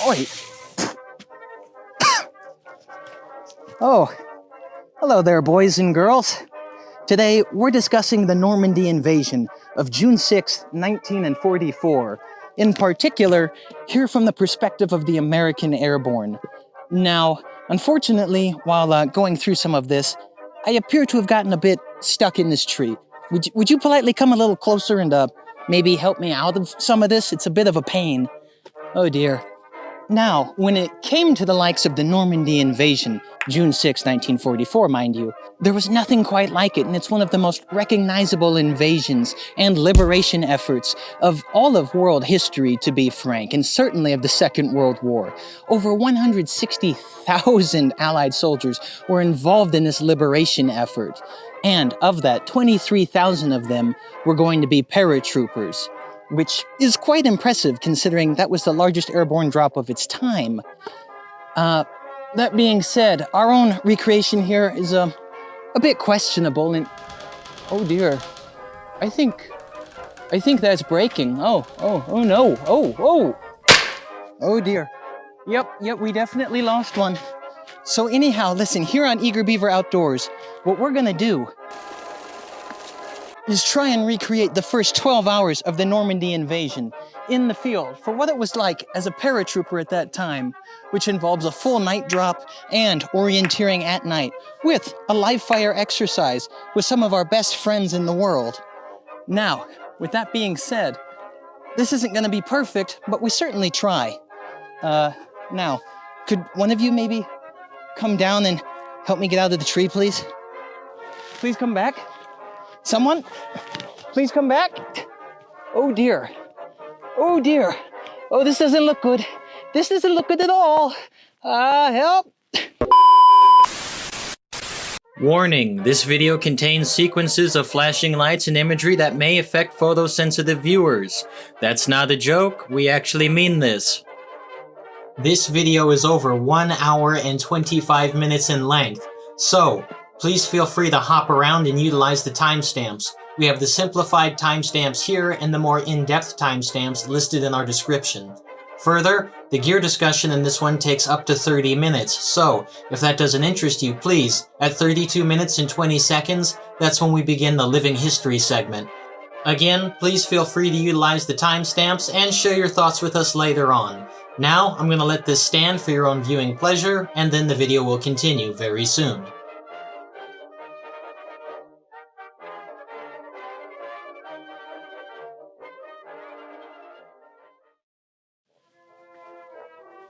Oi. Oh, hello there, boys and girls. Today, we're discussing the Normandy Invasion of June 6, 1944. In particular, here from the perspective of the American Airborne. Now, unfortunately, while going through some of this, I appear to have gotten a bit stuck in this tree. Would you politely come a little closer and maybe help me out of some of this? It's a bit of a pain. Oh dear. Now, when it came to the likes of the Normandy Invasion, June 6, 1944, mind you, there was nothing quite like it, and it's one of the most recognizable invasions and liberation efforts of all of world history, to be frank, and certainly of the Second World War. Over 160,000 Allied soldiers were involved in this liberation effort, and of that, 23,000 of them were going to be paratroopers, which is quite impressive considering that was the largest airborne drop of its time. That being said, our own recreation here is a bit questionable, and oh dear, I think that's breaking. Oh no, oh dear. Yep, we definitely lost one. So anyhow, listen, here on Eager Beaver Outdoors, what we're gonna do is try and recreate the first 12 hours of the Normandy Invasion in the field for what it was like as a paratrooper at that time, which involves a full night drop and orienteering at night with a live fire exercise with some of our best friends in the world. Now, with that being said, this isn't gonna be perfect, but we certainly try. Now, could one of you maybe come down and help me get out of the tree, please? Please come back. Someone, please come back. Oh dear. Oh dear. Oh, this doesn't look good. This doesn't look good at all. Help. Warning, this video contains sequences of flashing lights and imagery that may affect photosensitive viewers. That's not a joke, we actually mean this. This video is over 1 hour and 25 minutes in length, so please feel free to hop around and utilize the timestamps. We have the simplified timestamps here and the more in-depth timestamps listed in our description. Further, the gear discussion in this one takes up to 30 minutes, so if that doesn't interest you, please, at 32 minutes and 20 seconds, that's when we begin the Living History segment. Again, please feel free to utilize the timestamps and share your thoughts with us later on. Now, I'm going to let this stand for your own viewing pleasure, and then the video will continue very soon.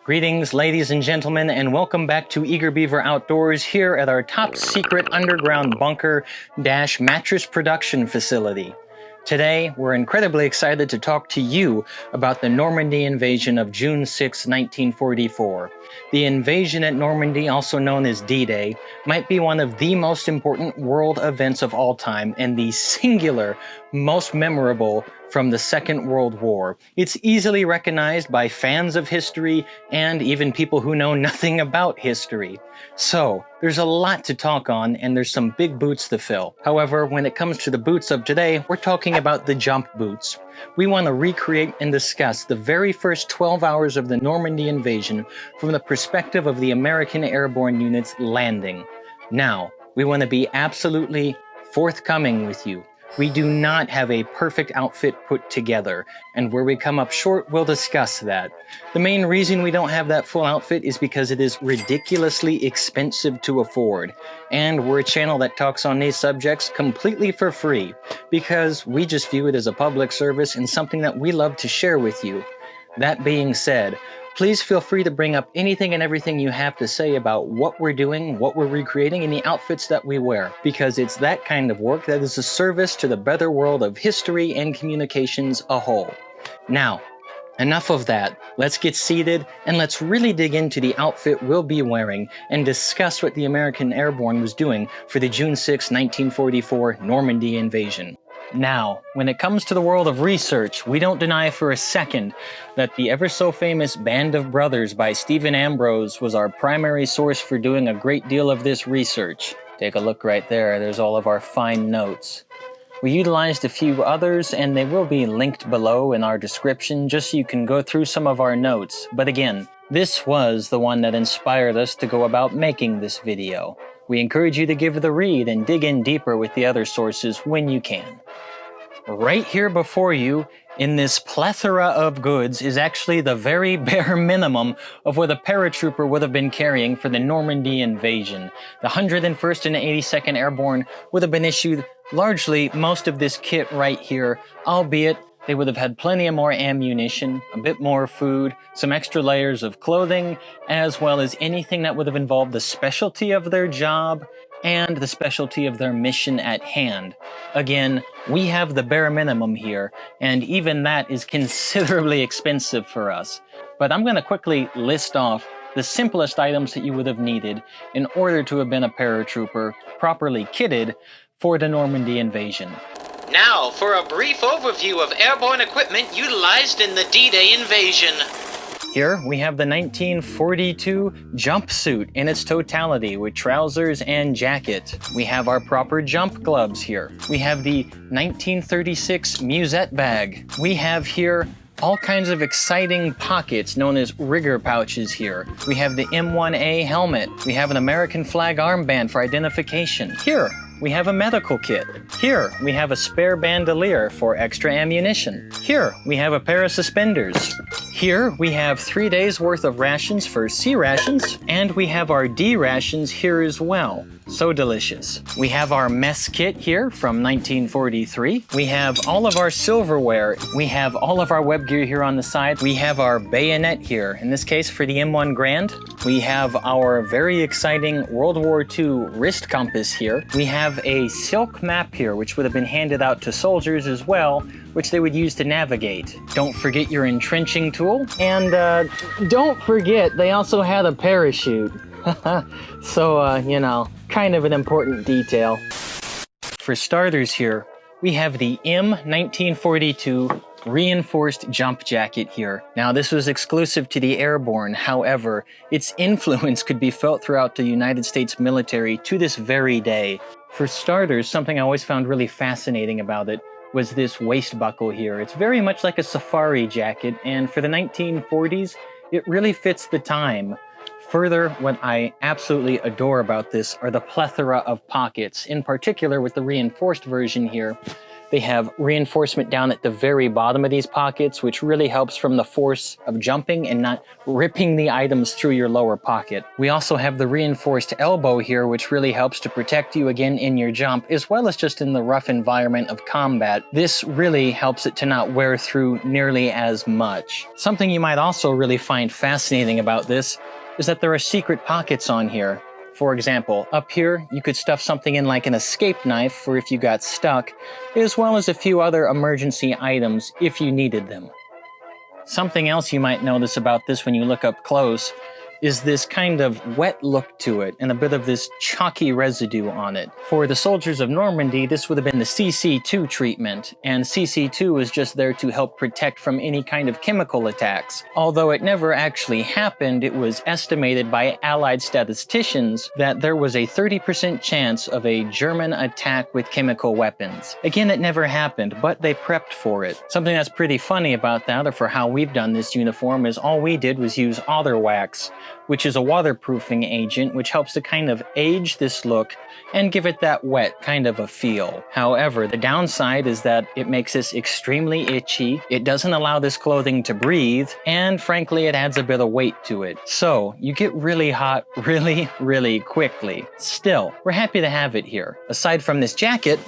Greetings, ladies and gentlemen, and welcome back to Eager Beaver Outdoors here at our top secret underground bunker / mattress production facility. Today, we're incredibly excited to talk to you about the Normandy Invasion of June 6, 1944. The invasion at Normandy, also known as D-Day, might be one of the most important world events of all time and the singular most memorable from the Second World War. It's easily recognized by fans of history and even people who know nothing about history. So, there's a lot to talk on and there's some big boots to fill. However, when it comes to the boots of today, we're talking about the jump boots. We want to recreate and discuss the very first 12 hours of the Normandy Invasion from the perspective of the American Airborne Unit's landing. Now, we want to be absolutely forthcoming with you. We do not have a perfect outfit put together, and where we come up short, we'll discuss that. The main reason we don't have that full outfit is because it is ridiculously expensive to afford, and we're a channel that talks on these subjects completely for free, because we just view it as a public service and something that we love to share with you. That being said, please feel free to bring up anything and everything you have to say about what we're doing, what we're recreating, and the outfits that we wear, because it's that kind of work that is a service to the better world of history and communications a whole. Now, enough of that. Let's get seated and let's really dig into the outfit we'll be wearing and discuss what the American Airborne was doing for the June 6, 1944 Normandy Invasion. Now, when it comes to the world of research, we don't deny for a second that the ever-so-famous Band of Brothers by Stephen Ambrose was our primary source for doing a great deal of this research. Take a look right there, there's all of our fine notes. We utilized a few others, and they will be linked below in our description just so you can go through some of our notes. But again, This was the one that inspired us to go about making this video. We encourage you to give it a read and dig in deeper with the other sources when you can. Right here before you, in this plethora of goods, is actually the very bare minimum of what a paratrooper would have been carrying for the Normandy Invasion. The 101st and 82nd Airborne would have been issued largely most of this kit right here, albeit they would have had plenty of more ammunition, a bit more food, some extra layers of clothing, as well as anything that would have involved the specialty of their job and the specialty of their mission at hand. Again, we have the bare minimum here, and even that is considerably expensive for us. But I'm going to quickly list off the simplest items that you would have needed in order to have been a paratrooper properly kitted for the Normandy Invasion. Now, for a brief overview of airborne equipment utilized in the D-Day invasion. Here we have the 1942 jumpsuit in its totality with trousers and jacket. We have our proper jump gloves here. We have the 1936 Musette Bag. We have here all kinds of exciting pockets known as rigger pouches here. We have the M1C Helmet. We have an American flag armband for identification. Here, we have a medical kit. Here, we have a spare bandolier for extra ammunition. Here, we have a pair of suspenders. Here, we have 3 days worth of rations for C rations, and we have our D rations here as well. So delicious. We have our mess kit here from 1943. We have all of our silverware. We have all of our web gear here on the side. We have our bayonet here, in this case for the M1 Garand. We have our very exciting World War II wrist compass here. We have a silk map here, which would have been handed out to soldiers as well, which they would use to navigate. Don't forget your entrenching tool. And don't forget, they also had a parachute. So, you know, kind of an important detail. For starters here, we have the M1942 reinforced jump jacket here. Now, this was exclusive to the airborne. However, its influence could be felt throughout the United States military to this very day. For starters, something I always found really fascinating about it was this waist buckle here. It's very much like a safari jacket, and for the 1940s, it really fits the time. Further, what I absolutely adore about this are the plethora of pockets. In particular, with the reinforced version here, they have reinforcement down at the very bottom of these pockets, which really helps from the force of jumping and not ripping the items through your lower pocket. We also have the reinforced elbow here, which really helps to protect you again in your jump, as well as just in the rough environment of combat. This really helps it to not wear through nearly as much. Something you might also really find fascinating about this is that there are secret pockets on here. For example, up here, you could stuff something in like an escape knife for if you got stuck, as well as a few other emergency items if you needed them. Something else you might notice about this when you look up close is this kind of wet look to it and a bit of this chalky residue on it. For the soldiers of Normandy, this would have been the CC2 treatment, and CC2 is just there to help protect from any kind of chemical attacks. Although it never actually happened, it was estimated by Allied statisticians that there was a 30% chance of a German attack with chemical weapons. Again, it never happened, but they prepped for it. Something that's pretty funny about that, or for how we've done this uniform, is all we did was use otter wax, which is a waterproofing agent which helps to kind of age this look and give it that wet kind of a feel. However, the downside is that it makes this extremely itchy, it doesn't allow this clothing to breathe, and frankly, it adds a bit of weight to it. So, you get really hot really, really quickly. Still, we're happy to have it here. Aside from this jacket,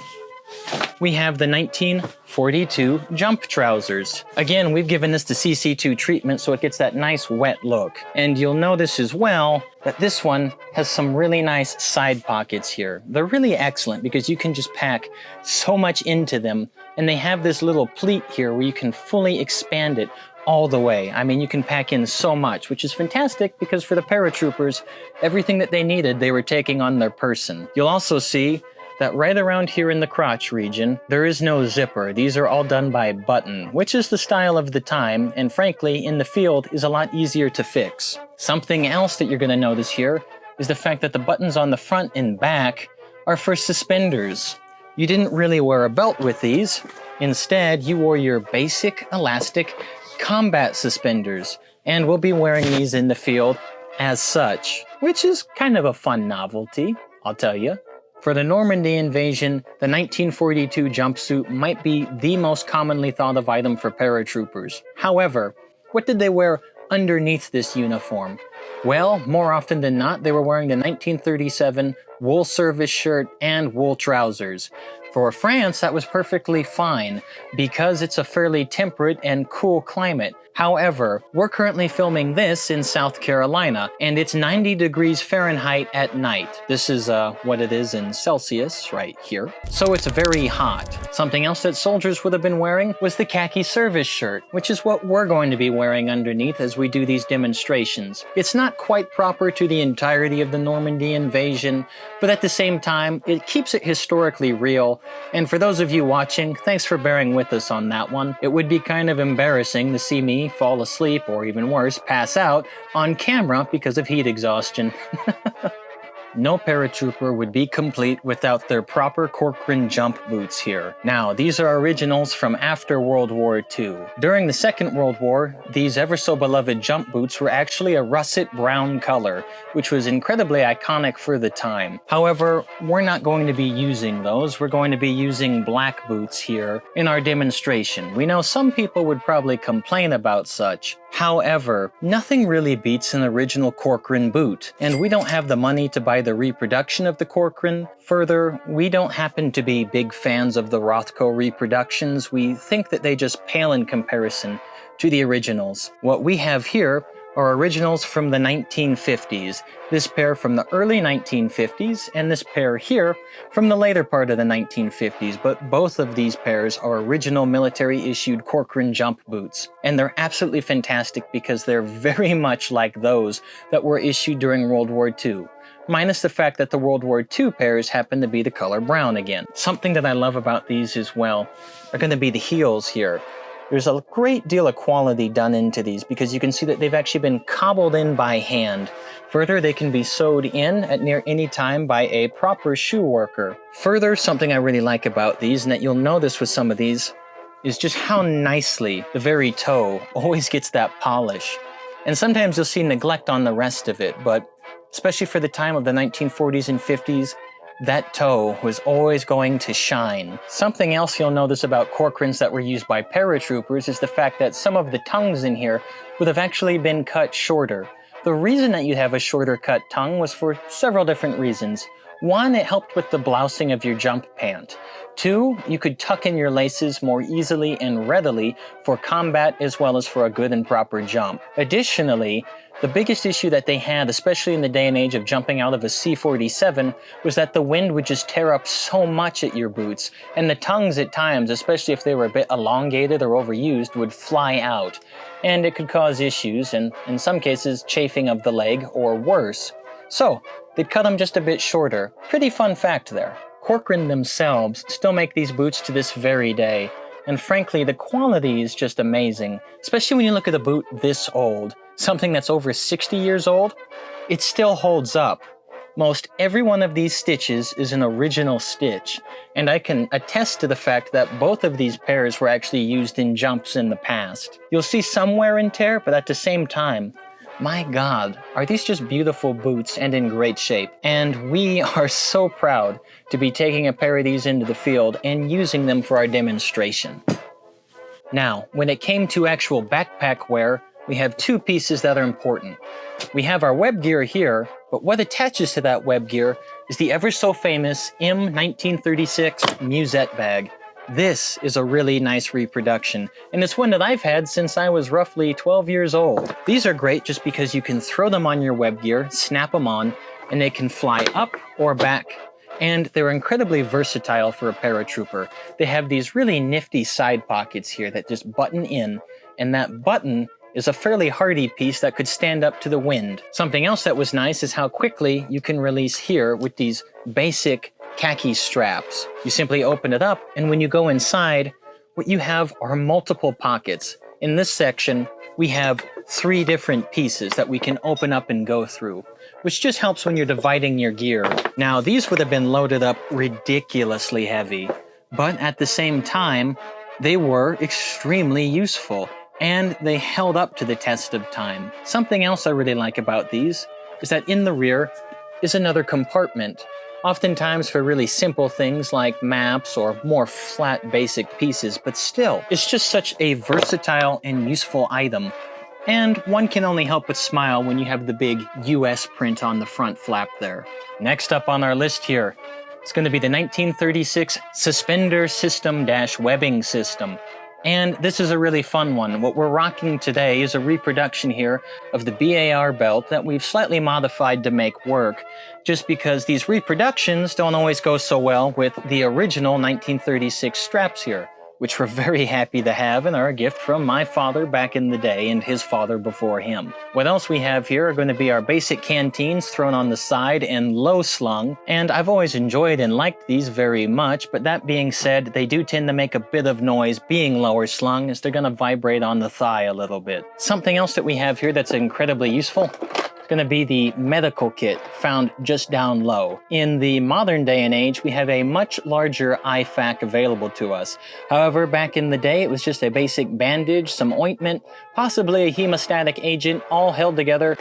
we have the 1942 jump trousers. Again, we've given this the CC2 treatment so it gets that nice wet look. And you'll notice as well that this one has some really nice side pockets here. They're really excellent because you can just pack so much into them, and they have this little pleat here where you can fully expand it all the way. I mean, you can pack in so much, which is fantastic because for the paratroopers, everything that they needed, they were taking on their person. You'll also see that right around here in the crotch region, there is no zipper. These are all done by button, which is the style of the time, and frankly, in the field, is a lot easier to fix. Something else that you're gonna notice here is the fact that the buttons on the front and back are for suspenders. You didn't really wear a belt with these. Instead, you wore your basic elastic combat suspenders. and we'll be wearing these in the field as such, which is kind of a fun novelty, I'll tell you. For the Normandy Invasion, the 1942 jumpsuit might be the most commonly thought of item for paratroopers. However, what did they wear underneath this uniform? Well, more often than not, they were wearing the 1937 wool service shirt and wool trousers. For France, that was perfectly fine, because it's a fairly temperate and cool climate. However, we're currently filming this in South Carolina, and it's 90 degrees Fahrenheit at night. This is what it is in Celsius right here. So it's very hot. Something else that soldiers would have been wearing was the khaki service shirt, which is what we're going to be wearing underneath as we do these demonstrations. It's not quite proper to the entirety of the Normandy Invasion, but at the same time, it keeps it historically real. And for those of you watching, thanks for bearing with us on that one. It would be kind of embarrassing to see me fall asleep, or even worse, pass out on camera because of heat exhaustion. No paratrooper would be complete without their proper Corcoran jump boots here. Now, these are originals from after World War II. During the Second World War, these ever so beloved jump boots were actually a russet brown color, which was incredibly iconic for the time. However, we're not going to be using those. We're going to be using black boots here in our demonstration. We know some people would probably complain about such. However, nothing really beats an original Corcoran boot, and we don't have the money to buy the reproduction of the Corcoran. Further, we don't happen to be big fans of the Rothko reproductions. We think that they just pale in comparison to the originals. What we have here are originals from the 1950s, this pair from the early 1950s, and this pair here from the later part of the 1950s, but both of these pairs are original military-issued Corcoran jump boots. And they're absolutely fantastic because they're very much like those that were issued during World War II. Minus the fact that the World War II pairs happen to be the color brown again. Something that I love about these as well are going to be the heels here. There's a great deal of quality done into these because you can see that they've actually been cobbled in by hand. Further, they can be sewed in at near any time by a proper shoe worker. Further, something I really like about these, and that you'll notice with some of these, is just how nicely the very toe always gets that polish. And sometimes you'll see neglect on the rest of it, but especially for the time of the 1940s and 50s, that toe was always going to shine. Something else you'll notice about Corcorans that were used by paratroopers is the fact that some of the tongues in here would have actually been cut shorter. The reason that you have a shorter cut tongue was for several different reasons. One, it helped with the blousing of your jump pant. Two, you could tuck in your laces more easily and readily for combat as well as for a good and proper jump. Additionally, the biggest issue that they had, especially in the day and age of jumping out of a C47, was that the wind would just tear up so much at your boots, and the tongues at times, especially if they were a bit elongated or overused, would fly out. And it could cause issues, and in some cases, chafing of the leg or worse. So, they'd cut them just a bit shorter. Pretty fun fact there. Corcoran themselves still make these boots to this very day, and frankly, the quality is just amazing, especially when you look at a boot this old. Something that's over 60 years old, it still holds up. Most every one of these stitches is an original stitch, and I can attest to the fact that both of these pairs were actually used in jumps in the past. You'll see some wear and tear, but at the same time, my God, are these just beautiful boots and in great shape. And we are so proud to be taking a pair of these into the field and using them for our demonstration. Now, when it came to actual backpack wear, we have two pieces that are important. We have our web gear here, but what attaches to that web gear is the ever so famous M1936 Musette Bag. This is a really nice reproduction, and it's one that I've had since I was roughly 12 years old. These are great just because you can throw them on your web gear, snap them on, and they can fly up or back. And they're incredibly versatile for a paratrooper. They have these really nifty side pockets here that just button in, and that button is a fairly hardy piece that could stand up to the wind. Something else that was nice is how quickly you can release here with these basic khaki straps. You simply open it up, and when you go inside, what you have are multiple pockets. In this section, we have 3 different pieces that we can open up and go through, which just helps when you're dividing your gear. Now, these would have been loaded up ridiculously heavy, but at the same time, they were extremely useful. and they held up to the test of time. Something else I really like about these is that in the rear is another compartment, oftentimes for really simple things like maps or more flat basic pieces, but still, it's just such a versatile and useful item. And one can only help but smile when you have the big US print on the front flap there. Next up on our list here, it's going to be the 1936 Suspender System-Webbing System. And this is a really fun one. What we're rocking today is a reproduction here of the BAR belt that we've slightly modified to make work, just because these reproductions don't always go so well with the original 1936 straps here, which we're very happy to have and are a gift from my father back in the day and his father before him. What else we have here are going to be our basic canteens thrown on the side and low slung, and I've always enjoyed and liked these very much, but that being said, they do tend to make a bit of noise being lower slung as they're going to vibrate on the thigh a little bit. Something else that we have here that's incredibly useful going to be the medical kit found just down low. In the modern day and age, we have a much larger IFAK available to us. However, back in the day, it was just a basic bandage, some ointment, possibly a hemostatic agent, all held together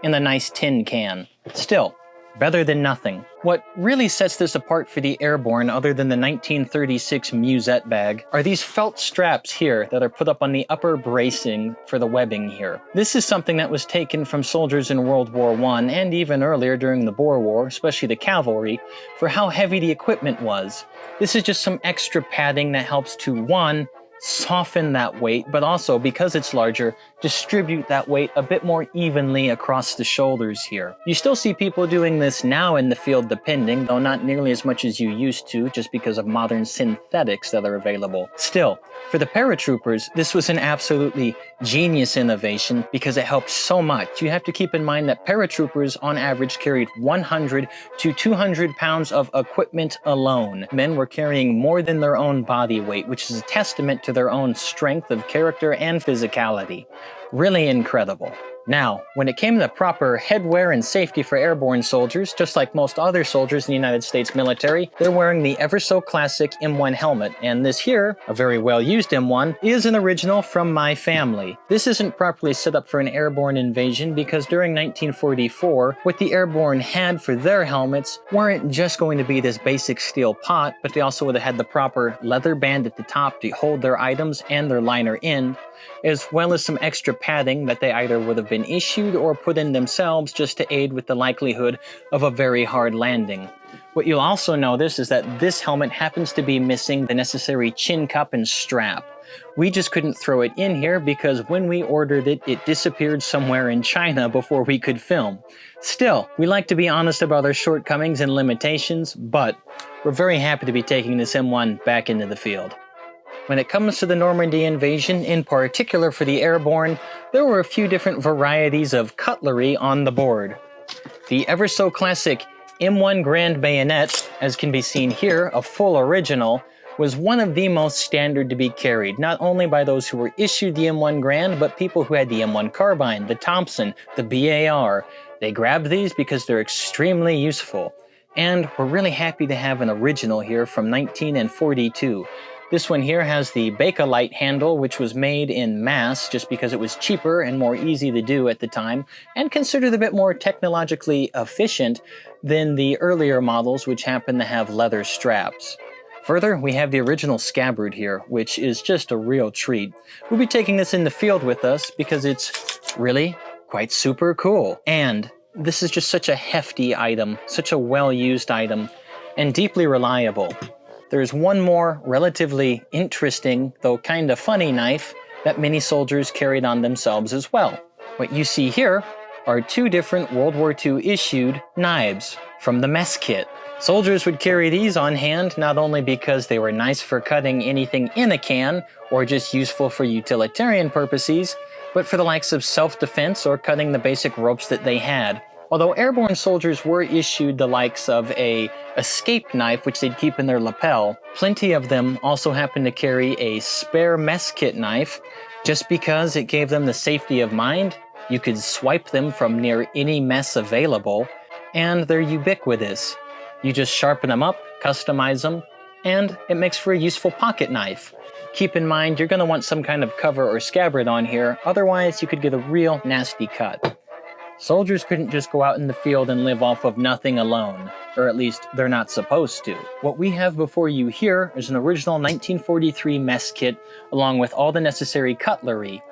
in a nice tin can. Still, better than nothing. What really sets this apart for the airborne, other than the 1936 Musette Bag, are these felt straps here that are put up on the upper bracing for the webbing here. This is something that was taken from soldiers in World War I and even earlier during the Boer War, especially the cavalry, for how heavy the equipment was. This is just some extra padding that helps to, one, soften that weight, but also, because it's larger, distribute that weight a bit more evenly across the shoulders here. You still see people doing this now in the field depending, though not nearly as much as you used to just because of modern synthetics that are available. Still, for the paratroopers, this was an absolutely genius innovation because it helped so much. You have to keep in mind that paratroopers on average carried 100 to 200 pounds of equipment alone. Men were carrying more than their own body weight, which is a testament to their own strength of character and physicality. Really incredible. Now, when it came to proper headwear and safety for airborne soldiers, just like most other soldiers in the United States military, they're wearing the ever so classic M1 helmet, and this here, a very well-used M1, is an original from my family. This isn't properly set up for an airborne invasion because during 1944, what the airborne had for their helmets weren't just going to be this basic steel pot, but they also would have had the proper leather band at the top to hold their items and their liner end, as well as some extra padding that they either would have been issued or put in themselves just to aid with the likelihood of a very hard landing. What you'll also notice is that this helmet happens to be missing the necessary chin cup and strap. We just couldn't throw it in here because when we ordered it, it disappeared somewhere in China before we could film. Still, we like to be honest about our shortcomings and limitations, but we're very happy to be taking this M1 back into the field. When it comes to the Normandy Invasion, in particular for the airborne, there were a few different varieties of cutlery on the board. The ever so classic M1 Garand Bayonet, as can be seen here, a full original, was one of the most standard to be carried, not only by those who were issued the M1 Garand, but people who had the M1 Carbine, the Thompson, the BAR. They grabbed these because they're extremely useful. And we're really happy to have an original here from 1942. This one here has the Bakelite handle, which was made in mass just because it was cheaper and more easy to do at the time, and considered a bit more technologically efficient than the earlier models, which happen to have leather straps. Further, we have the original scabbard here, which is just a real treat. We'll be taking this in the field with us because it's really quite super cool. And this is just such a hefty item, such a well-used item, and deeply reliable. There's one more relatively interesting, though kinda funny knife that many soldiers carried on themselves as well. What you see here are two different World War II issued knives from the mess kit. Soldiers would carry these on hand not only because they were nice for cutting anything in a can or just useful for utilitarian purposes, but for the likes of self-defense or cutting the basic ropes that they had. Although airborne soldiers were issued the likes of a escape knife, which they'd keep in their lapel, plenty of them also happened to carry a spare mess kit knife, just because it gave them the safety of mind. You could swipe them from near any mess available, and they're ubiquitous. You just sharpen them up, customize them, and it makes for a useful pocket knife. Keep in mind, you're going to want some kind of cover or scabbard on here, otherwise you could get a real nasty cut. Soldiers couldn't just go out in the field and live off of nothing alone, or at least they're not supposed to. What we have before you here is an original 1943 mess kit, along with all the necessary cutlery.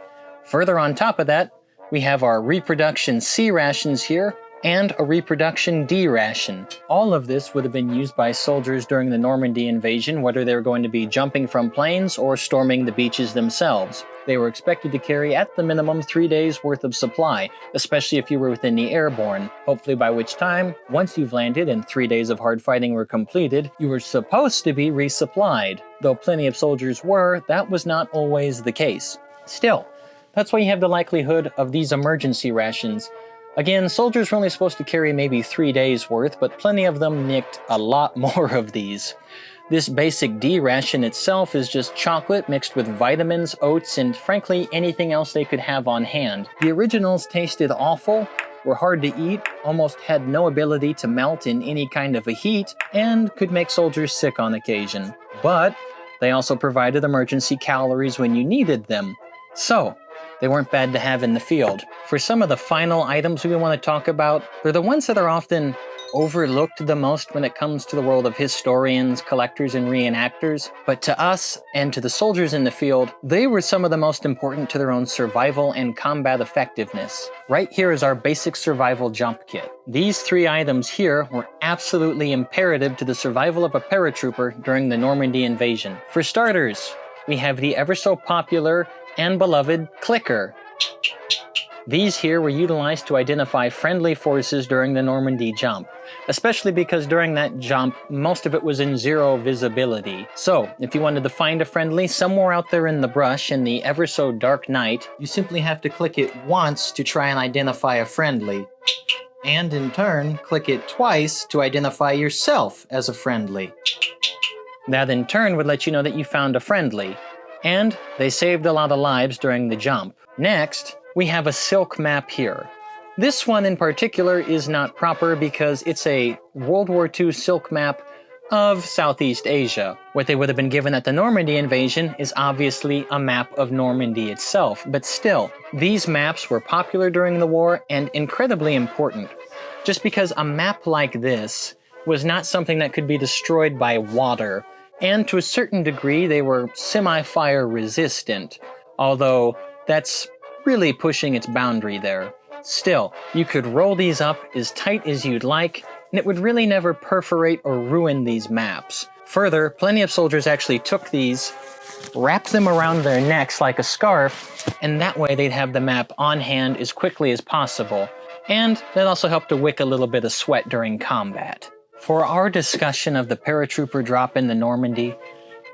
Further on top of that, we have our reproduction C rations here, and a reproduction D ration. All of this would have been used by soldiers during the Normandy invasion, whether they were going to be jumping from planes or storming the beaches themselves. They were expected to carry at the minimum 3 days worth of supply, especially if you were within the airborne, hopefully by which time, once you've landed and 3 days of hard fighting were completed, you were supposed to be resupplied. Though plenty of soldiers were, that was not always the case. Still, that's why you have the likelihood of these emergency rations. Again, soldiers were only supposed to carry maybe 3 days worth, but plenty of them nicked a lot more of these. This basic D ration itself is just chocolate mixed with vitamins, oats, and frankly anything else they could have on hand. The originals tasted awful, were hard to eat, almost had no ability to melt in any kind of a heat, and could make soldiers sick on occasion. But they also provided emergency calories when you needed them. So, they weren't bad to have in the field. For some of the final items we want to talk about, they're the ones that are often overlooked the most when it comes to the world of historians, collectors, and reenactors. But to us, and to the soldiers in the field, they were some of the most important to their own survival and combat effectiveness. Right here is our basic survival jump kit. These 3 items here were absolutely imperative to the survival of a paratrooper during the Normandy invasion. For starters, we have the ever so popular and beloved clicker. These here were utilized to identify friendly forces during the Normandy jump, especially because during that jump, most of it was in 0 visibility. So, if you wanted to find a friendly somewhere out there in the brush in the ever so dark night, you simply have to click it once to try and identify a friendly, and in turn, click it twice to identify yourself as a friendly. That in turn would let you know that you found a friendly, and they saved a lot of lives during the jump. Next, we have a silk map here. This one in particular is not proper because it's a World War II silk map of Southeast Asia. What they would have been given at the Normandy invasion is obviously a map of Normandy itself, but still, these maps were popular during the war and incredibly important. Just because a map like this was not something that could be destroyed by water, and to a certain degree they were semi-fire resistant, although that's really pushing its boundary there. Still, you could roll these up as tight as you'd like, and it would really never perforate or ruin these maps. Further, plenty of soldiers actually took these, wrapped them around their necks like a scarf, and that way they'd have the map on hand as quickly as possible. And that also helped to wick a little bit of sweat during combat. For our discussion of the paratrooper drop in the Normandy,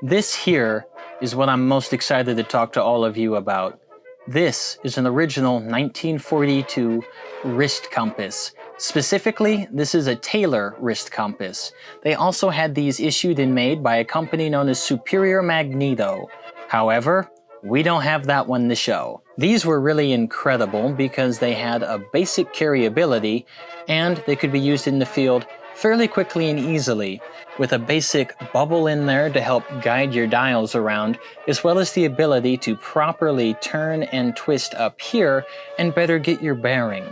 this here is what I'm most excited to talk to all of you about. This is an original 1942 wrist compass. Specifically, this is a Taylor wrist compass. They also had these issued and made by a company known as Superior Magneto. However, we don't have that one to show. These were really incredible because they had a basic carryability and they could be used in the field fairly quickly and easily, with a basic bubble in there to help guide your dials around, as well as the ability to properly turn and twist up here and better get your bearing.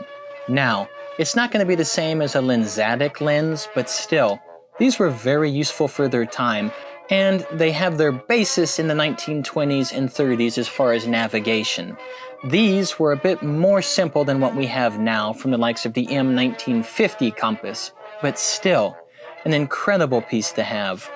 Now, it's not going to be the same as a lensatic lens, but still, these were very useful for their time, and they have their basis in the 1920s and 30s as far as navigation. These were a bit more simple than what we have now from the likes of the M1950 compass, but still, an incredible piece to have.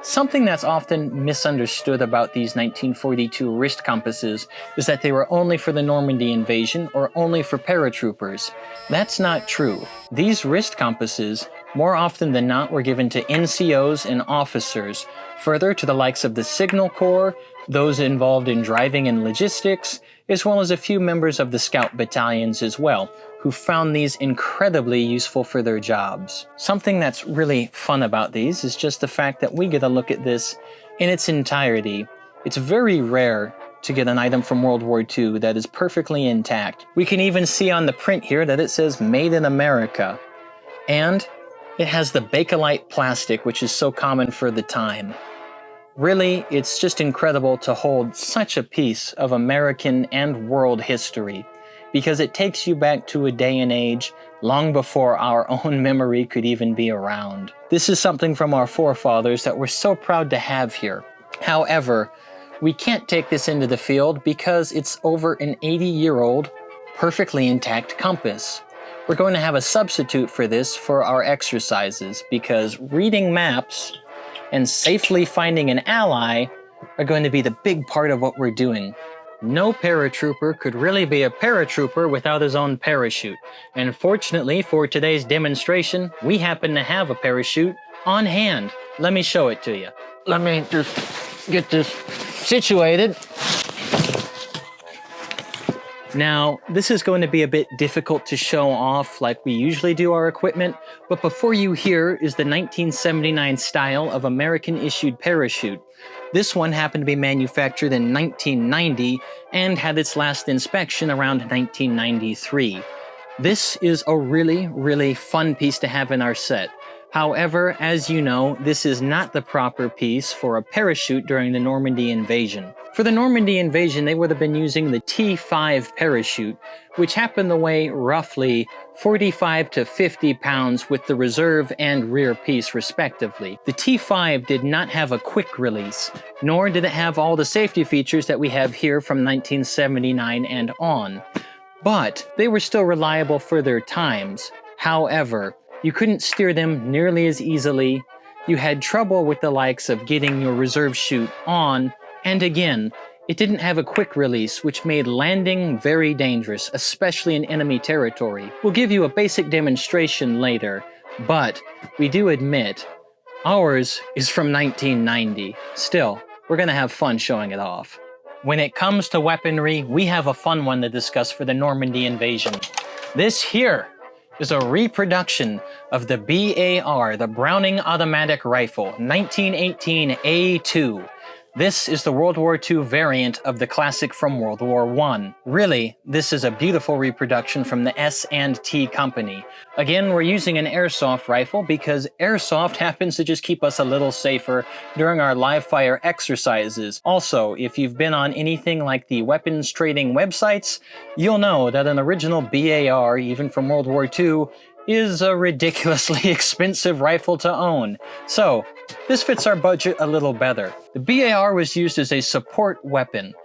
Something that's often misunderstood about these 1942 wrist compasses is that they were only for the Normandy invasion or only for paratroopers. That's not true. These wrist compasses, more often than not, were given to NCOs and officers, further to the likes of the Signal Corps, those involved in driving and logistics, as well as a few members of the scout battalions as well, who found these incredibly useful for their jobs. Something that's really fun about these is just the fact that we get a look at this in its entirety. It's very rare to get an item from World War II that is perfectly intact. We can even see on the print here that it says Made in America. And it has the Bakelite plastic, which is so common for the time. Really, it's just incredible to hold such a piece of American and world history, because it takes you back to a day and age long before our own memory could even be around. This is something from our forefathers that we're so proud to have here. However, we can't take this into the field because it's over an 80-year-old, perfectly intact compass. We're going to have a substitute for this for our exercises, because reading maps and safely finding an ally are going to be the big part of what we're doing. No paratrooper could really be a paratrooper without his own parachute. And fortunately for today's demonstration, we happen to have a parachute on hand. Let me show it to you. Let me just get this situated. Now, this is going to be a bit difficult to show off like we usually do our equipment, but before you here is the 1979 style of American-issued parachute. This one happened to be manufactured in 1990 and had its last inspection around 1993. This is a really, really fun piece to have in our set. However, as you know, this is not the proper piece for a parachute during the Normandy Invasion. For the Normandy Invasion, they would have been using the T5 parachute, which happened to weigh roughly 45 to 50 pounds with the reserve and rear piece respectively. The T5 did not have a quick release, nor did it have all the safety features that we have here from 1979 and on. But they were still reliable for their times. However, you couldn't steer them nearly as easily, you had trouble with the likes of getting your reserve chute on, and again, it didn't have a quick release, which made landing very dangerous, especially in enemy territory. We'll give you a basic demonstration later, but we do admit, ours is from 1990. Still, we're gonna have fun showing it off. When it comes to weaponry, we have a fun one to discuss for the Normandy Invasion. This here is a reproduction of the BAR, the Browning Automatic Rifle, 1918 A2. This is the World War II variant of the classic from World War I. Really, this is a beautiful reproduction from the S&T company. Again, we're using an airsoft rifle because airsoft happens to just keep us a little safer during our live fire exercises. Also, if you've been on anything like the weapons trading websites, you'll know that an original BAR, even from World War II, is a ridiculously expensive rifle to own. So, this fits our budget a little better. The BAR was used as a support weapon.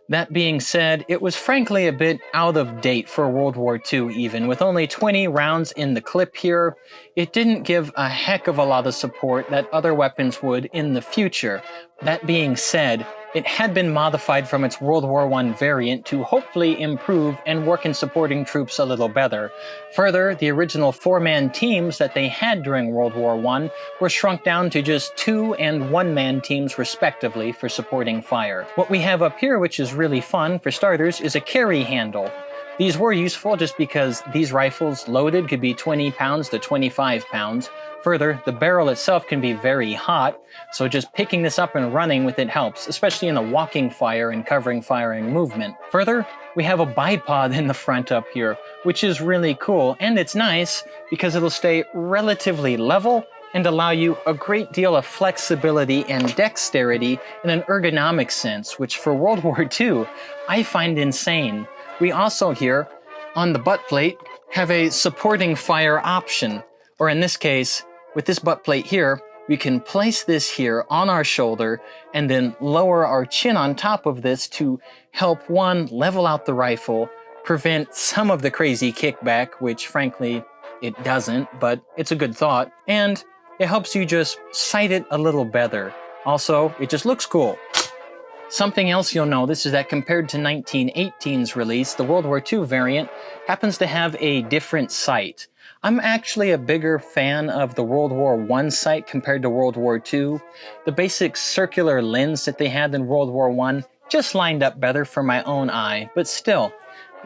That being said, it was frankly a bit out of date for World War II even, with only 20 rounds in the clip here. It didn't give a heck of a lot of support that other weapons would in the future. That being said, it had been modified from its World War I variant to hopefully improve and work in supporting troops a little better. Further, the original 4-man teams that they had during World War I were shrunk down to just 2- and 1-man teams respectively for supporting fire. What we have up here, which is really fun for starters, is a carry handle. These were useful just because these rifles loaded could be 20 pounds to 25 pounds. Further, the barrel itself can be very hot, so just picking this up and running with it helps, especially in the walking fire and covering firing movement. Further, we have a bipod in the front up here, which is really cool, and it's nice because it'll stay relatively level and allow you a great deal of flexibility and dexterity in an ergonomic sense, which for World War II, I find insane. We also here, on the butt plate, have a supporting fire option, or in this case, with this butt plate here, we can place this here on our shoulder and then lower our chin on top of this to help, one, level out the rifle, prevent some of the crazy kickback, which frankly, it doesn't, but it's a good thought, and it helps you just sight it a little better. Also, it just looks cool. Something else you'll notice is that compared to 1918's release, the World War II variant happens to have a different sight. I'm actually a bigger fan of the World War I sight compared to World War II. The basic circular lens that they had in World War I just lined up better for my own eye, but still,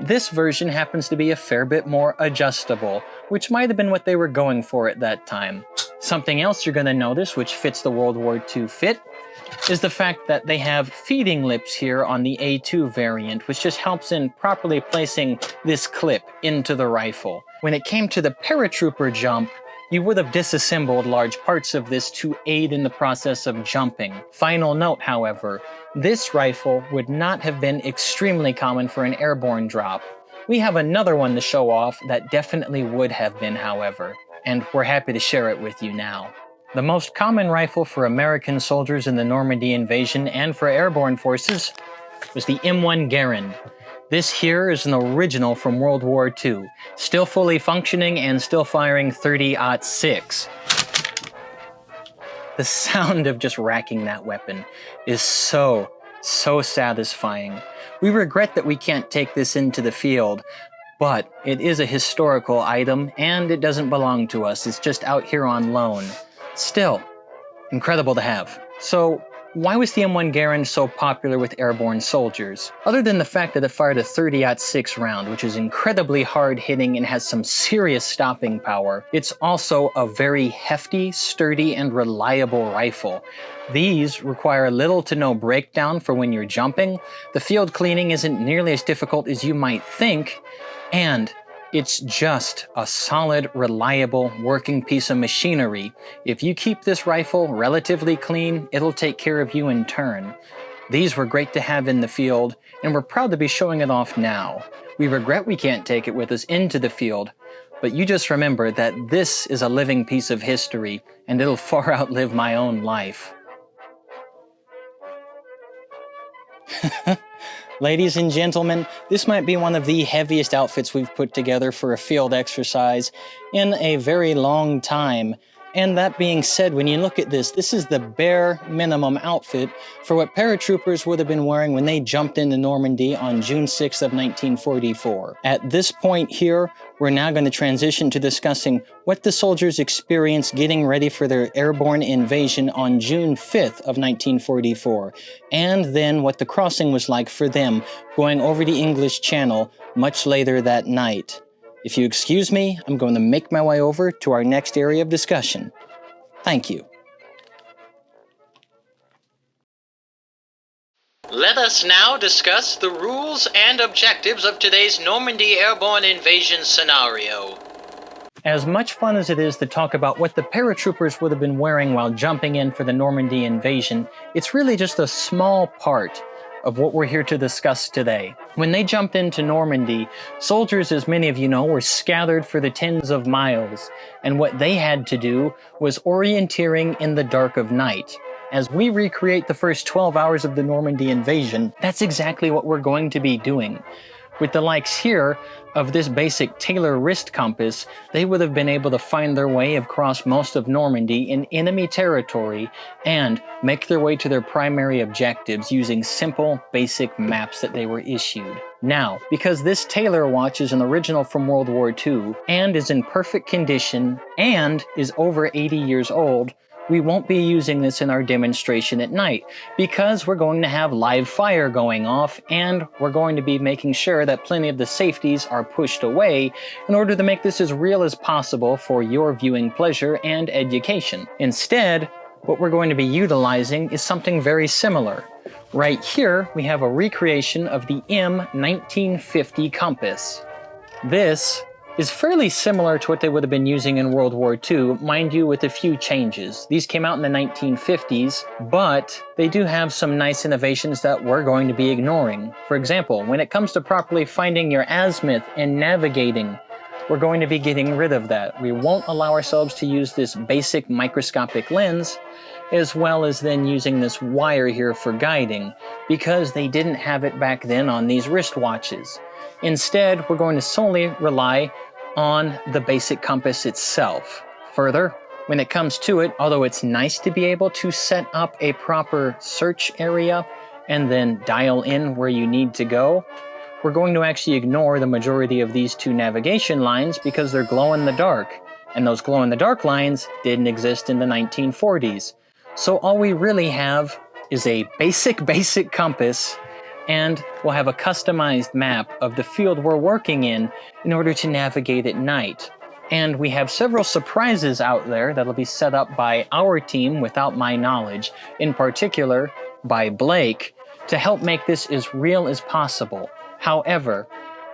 this version happens to be a fair bit more adjustable, which might have been what they were going for at that time. Something else you're going to notice, which fits the World War II fit, is the fact that they have feeding lips here on the A2 variant, which just helps in properly placing this clip into the rifle. When it came to the paratrooper jump, you would have disassembled large parts of this to aid in the process of jumping. Final note, however, this rifle would not have been extremely common for an airborne drop. We have another one to show off that definitely would have been, however, and we're happy to share it with you now. The most common rifle for American soldiers in the Normandy Invasion and for airborne forces was the M1 Garand. This here is an original from World War II, still fully functioning and still firing 30-06. The sound of just racking that weapon is so satisfying. We regret that we can't take this into the field, but it is a historical item and it doesn't belong to us. It's just out here on loan. Still, incredible to have. So, why was the M1 Garand so popular with airborne soldiers? Other than the fact that it fired a 30-06 round, which is incredibly hard-hitting and has some serious stopping power, it's also a very hefty, sturdy, and reliable rifle. These require little to no breakdown for when you're jumping, the field cleaning isn't nearly as difficult as you might think, and it's just a solid, reliable, working piece of machinery. If you keep this rifle relatively clean, it'll take care of you in turn. These were great to have in the field, and we're proud to be showing it off now. We regret we can't take it with us into the field, but you just remember that this is a living piece of history, and it'll far outlive my own life. Ladies and gentlemen, this might be one of the heaviest outfits we've put together for a field exercise in a very long time. And that being said, when you look at this, this is the bare minimum outfit for what paratroopers would have been wearing when they jumped into Normandy on June 6th of 1944. At this point here, we're now going to transition to discussing what the soldiers experienced getting ready for their airborne invasion on June 5th of 1944, and then what the crossing was like for them going over the English Channel much later that night. If you excuse me, I'm going to make my way over to our next area of discussion. Thank you. Let us now discuss the rules and objectives of today's Normandy Airborne Invasion scenario. As much fun as it is to talk about what the paratroopers would have been wearing while jumping in for the Normandy Invasion, it's really just a small part of what we're here to discuss today. When they jumped into Normandy, soldiers, as many of you know, were scattered for the tens of miles, and what they had to do was orienteering in the dark of night. As we recreate the first 12 hours of the Normandy Invasion, that's exactly what we're going to be doing. With the likes here of this basic Taylor wrist compass, they would have been able to find their way across most of Normandy in enemy territory and make their way to their primary objectives using simple, basic maps that they were issued. Now, because this Taylor watch is an original from World War II and is in perfect condition and is over 80 years old, we won't be using this in our demonstration at night because we're going to have live fire going off and we're going to be making sure that plenty of the safeties are pushed away in order to make this as real as possible for your viewing pleasure and education. Instead, what we're going to be utilizing is something very similar. Right here, we have a recreation of the M1950 compass. This is fairly similar to what they would have been using in World War II, mind you, with a few changes. These came out in the 1950s, but they do have some nice innovations that we're going to be ignoring. For example, when it comes to properly finding your azimuth and navigating, we're going to be getting rid of that. We won't allow ourselves to use this basic microscopic lens, as well as then using this wire here for guiding, because they didn't have it back then on these wristwatches. Instead, we're going to solely rely on the basic compass itself. Further, when it comes to it, although it's nice to be able to set up a proper search area and then dial in where you need to go, we're going to actually ignore the majority of these two navigation lines because they're glow in the dark, and those glow in the dark lines didn't exist in the 1940s. So all we really have is a basic compass, and we'll have a customized map of the field we're working in order to navigate at night. And we have several surprises out there that'll be set up by our team without my knowledge, in particular by Blake, to help make this as real as possible. However,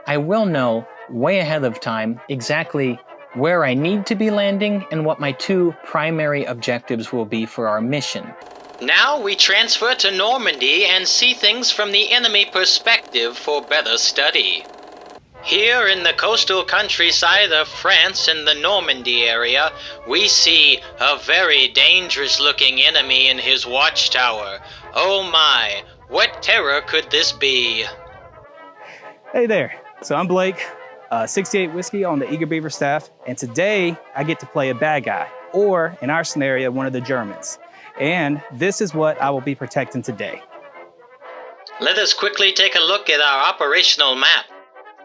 I will know way ahead of time exactly where I need to be landing, and what my 2 primary objectives will be for our mission. Now we transfer to Normandy and see things from the enemy perspective for better study. Here in the coastal countryside of France in the Normandy area, we see a very dangerous-looking enemy in his watchtower. Oh my, what terror could this be? Hey there, so I'm Blake, 68 Whiskey on the Eager Beaver staff, and today I get to play a bad guy, or in our scenario, one of the Germans. And this is what I will be protecting today. Let us quickly take a look at our operational map.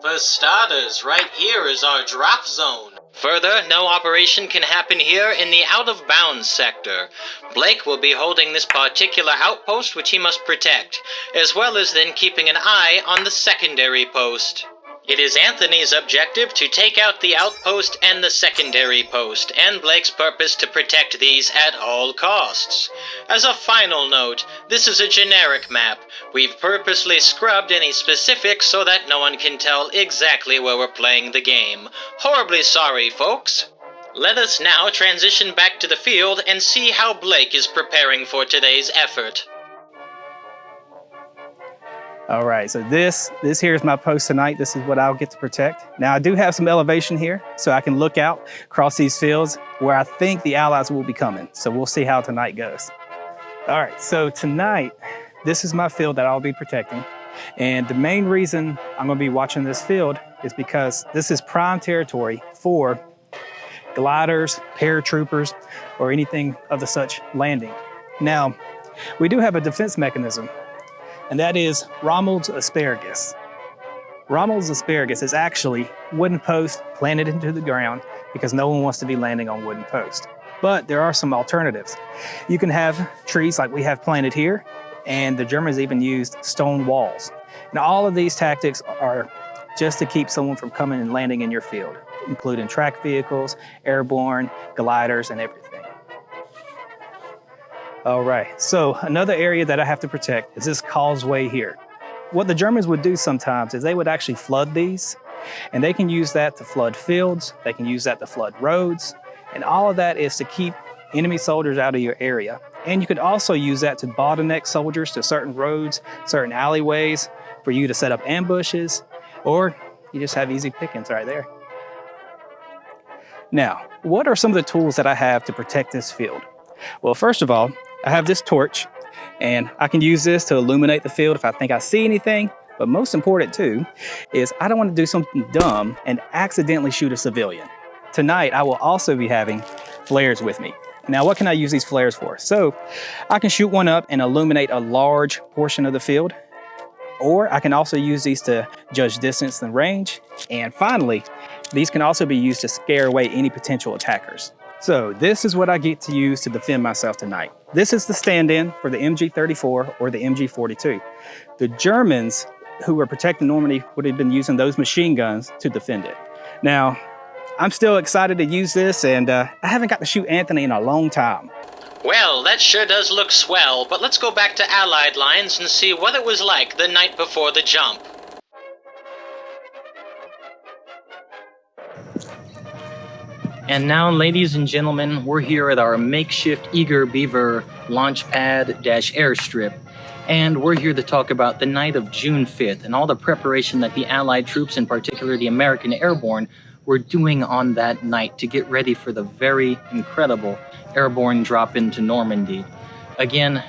For starters, right here is our drop zone. Further, no operation can happen here in the out-of-bounds sector. Blake will be holding this particular outpost which he must protect, as well as then keeping an eye on the secondary post. It is Anthony's objective to take out the outpost and the secondary post, and Blake's purpose to protect these at all costs. As a final note, this is a generic map. We've purposely scrubbed any specifics so that no one can tell exactly where we're playing the game. Horribly sorry, folks. Let us now transition back to the field and see how Blake is preparing for today's effort. All right, so this here is my post tonight. This is what I'll get to protect. Now I do have some elevation here, so I can look out across these fields where I think the Allies will be coming. So we'll see how tonight goes. All right, so tonight, this is my field that I'll be protecting. And the main reason I'm gonna be watching this field is because this is prime territory for gliders, paratroopers, or anything of the such landing. Now, we do have a defense mechanism, and that is Rommel's asparagus. Rommel's asparagus is actually wooden posts planted into the ground because no one wants to be landing on wooden posts. But there are some alternatives. You can have trees like we have planted here, and the Germans even used stone walls. And all of these tactics are just to keep someone from coming and landing in your field, including track vehicles, airborne, gliders, and everything. All right, so another area that I have to protect is this causeway here. What the Germans would do sometimes is they would actually flood these, and they can use that to flood fields, they can use that to flood roads, and all of that is to keep enemy soldiers out of your area. And you could also use that to bottleneck soldiers to certain roads, certain alleyways, for you to set up ambushes, or you just have easy pickings right there. Now, what are some of the tools that I have to protect this field? Well, first of all, I have this torch, and I can use this to illuminate the field if I think I see anything. But most important too, is I don't want to do something dumb and accidentally shoot a civilian. Tonight, I will also be having flares with me. Now, what can I use these flares for? So I can shoot one up and illuminate a large portion of the field, or I can also use these to judge distance and range. And finally, these can also be used to scare away any potential attackers. So this is what I get to use to defend myself tonight. This is the stand-in for the MG34 or the MG42. The Germans who were protecting Normandy would have been using those machine guns to defend it. Now, I'm still excited to use this, and I haven't got to shoot Anthony in a long time. Well, that sure does look swell, but let's go back to Allied lines and see what it was like the night before the jump. And now, ladies and gentlemen, we're here at our makeshift Eager Beaver launch pad-airstrip, and we're here to talk about the night of June 5th and all the preparation that the Allied troops, in particular the American Airborne, were doing on that night to get ready for the very incredible airborne drop into Normandy. Again,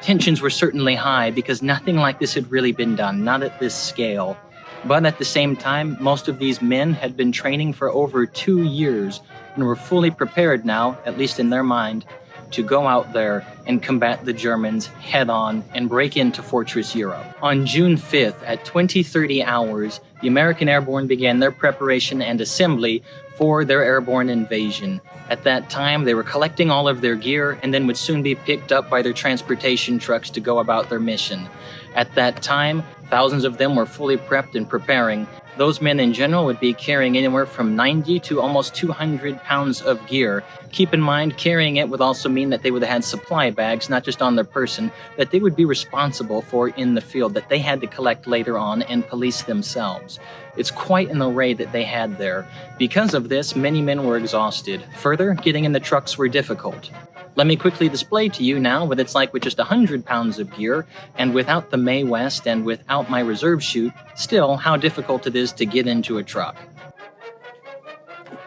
tensions were certainly high because nothing like this had really been done, not at this scale. But at the same time, most of these men had been training for over 2 years and were fully prepared now, at least in their mind, to go out there and combat the Germans head-on and break into Fortress Europe. On June 5th, at 20:30 hours, the American Airborne began their preparation and assembly for their airborne invasion. At that time, they were collecting all of their gear and then would soon be picked up by their transportation trucks to go about their mission. At that time, thousands of them were fully prepped and preparing, Those men in general would be carrying anywhere from 90 to almost 200 pounds of gear. Keep in mind, carrying it would also mean that they would have had supply bags, not just on their person, that they would be responsible for in the field, that they had to collect later on and police themselves. It's quite an array that they had there. Because of this, many men were exhausted. Further, getting in the trucks were difficult. Let me quickly display to you now what it's like with just 100 pounds of gear, and without the May West and without my reserve chute, still how difficult it is to get into a truck.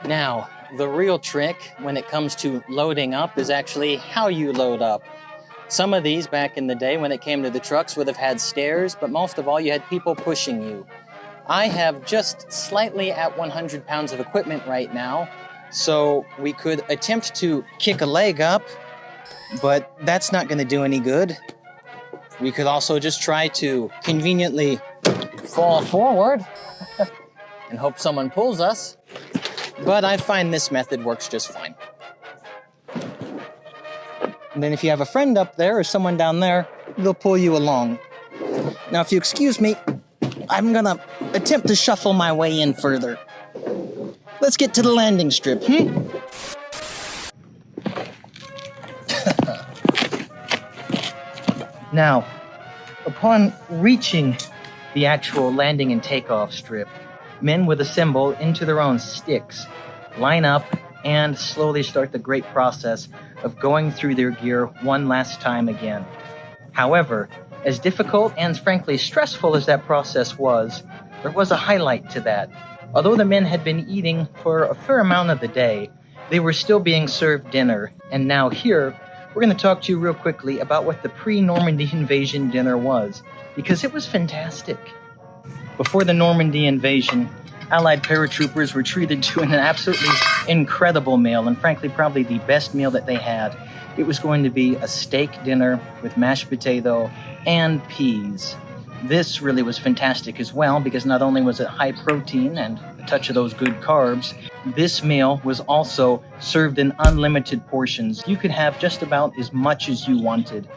Now, the real trick when it comes to loading up is actually how you load up. Some of these back in the day when it came to the trucks would have had stairs, but most of all you had people pushing you. I have just slightly at 100 pounds of equipment right now, so we could attempt to kick a leg up, but that's not going to do any good. We could also just try to conveniently fall forward and hope someone pulls us, but I find this method works just fine. And then if you have a friend up there or someone down there, they'll pull you along. Now, if you excuse me, I'm gonna attempt to shuffle my way in further. Let's get to the landing strip, Now, upon reaching the actual landing and takeoff strip, men would assemble into their own sticks, line up, and slowly start the great process of going through their gear one last time again. However, as difficult and frankly stressful as that process was, there was a highlight to that. Although the men had been eating for a fair amount of the day, they were still being served dinner, and now here, we're going to talk to you real quickly about what the pre-Normandy Invasion dinner was, because it was fantastic. Before the Normandy Invasion, Allied paratroopers were treated to an absolutely incredible meal, and frankly probably the best meal that they had. It was going to be a steak dinner with mashed potato and peas. This really was fantastic as well, because not only was it high protein and a touch of those good carbs, this meal was also served in unlimited portions. You could have just about as much as you wanted.